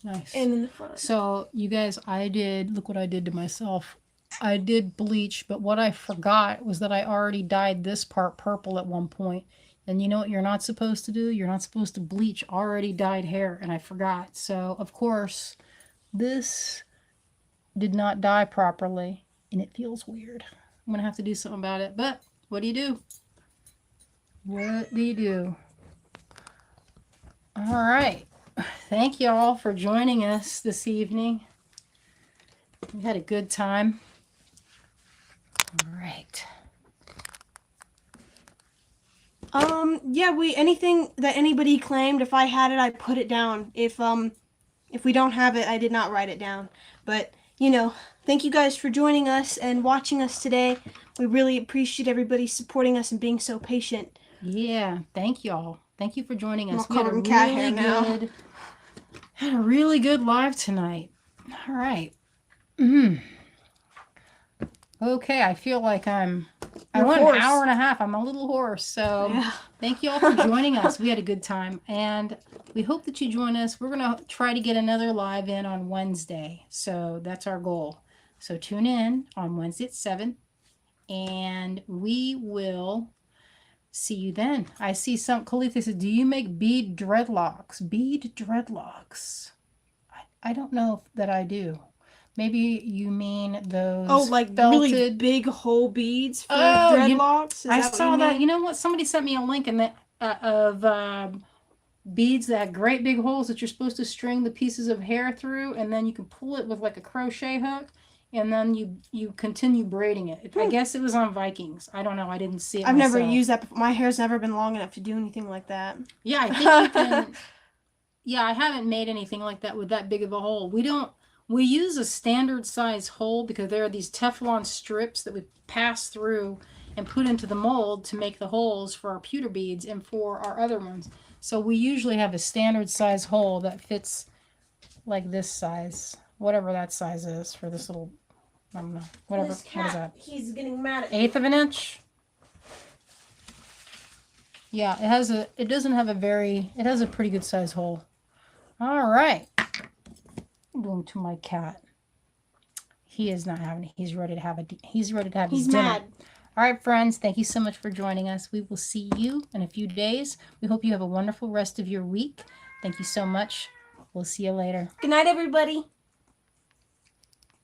Nice. And in the front. So, you guys, look what I did to myself. I did bleach, but what I forgot was that I already dyed this part purple at one point. And you know what you're not supposed to do? You're not supposed to bleach already dyed hair, and I forgot. So, of course, this did not dye properly, and it feels weird. I'm going to have to do something about it, but what do you do? What do you do? All right. Thank you all for joining us this evening. We had a good time. All right. Yeah, anything that anybody claimed, if I had it, I put it down. If we don't have it, I did not write it down. But, thank you guys for joining us and watching us today. We really appreciate everybody supporting us and being so patient. Yeah, thank y'all. Thank you for joining us. We had a really good live tonight. All right. Okay, I feel like I went an hour and a half. I'm a little hoarse. So Thank you all for joining us. We had a good time, and we hope that you join us. We're going to try to get another live in on Wednesday. So that's our goal. So tune in on Wednesday at 7, and we will see you then. I see Khalifa says, do you make bead dreadlocks? Bead dreadlocks. I don't know that I do. Maybe you mean those like felted... really big whole beads for dreadlocks? I saw that. You know what? Somebody sent me a link of beads that have great big holes that you're supposed to string the pieces of hair through, and then you can pull it with like a crochet hook, and then you continue braiding it. I guess it was on Vikings. I don't know. I didn't see it I've myself. never used that before. My hair's never been long enough to do anything like that. Yeah, I think you can... Yeah, I haven't made anything like that with that big of a hole. We use a standard size hole because there are these Teflon strips that we pass through and put into the mold to make the holes for our pewter beads and for our other ones. So we usually have a standard size hole that fits like this size, whatever that size is for this little, I don't know, whatever. This cat, what is that? He's getting mad at me. 1/8 of an inch? Yeah, it has a pretty good size hole. All right. I'm doing to my cat. He is not having it. He's ready to have his dinner. He's mad. All right, friends. Thank you so much for joining us. We will see you in a few days. We hope you have a wonderful rest of your week. Thank you so much. We'll see you later. Good night, everybody.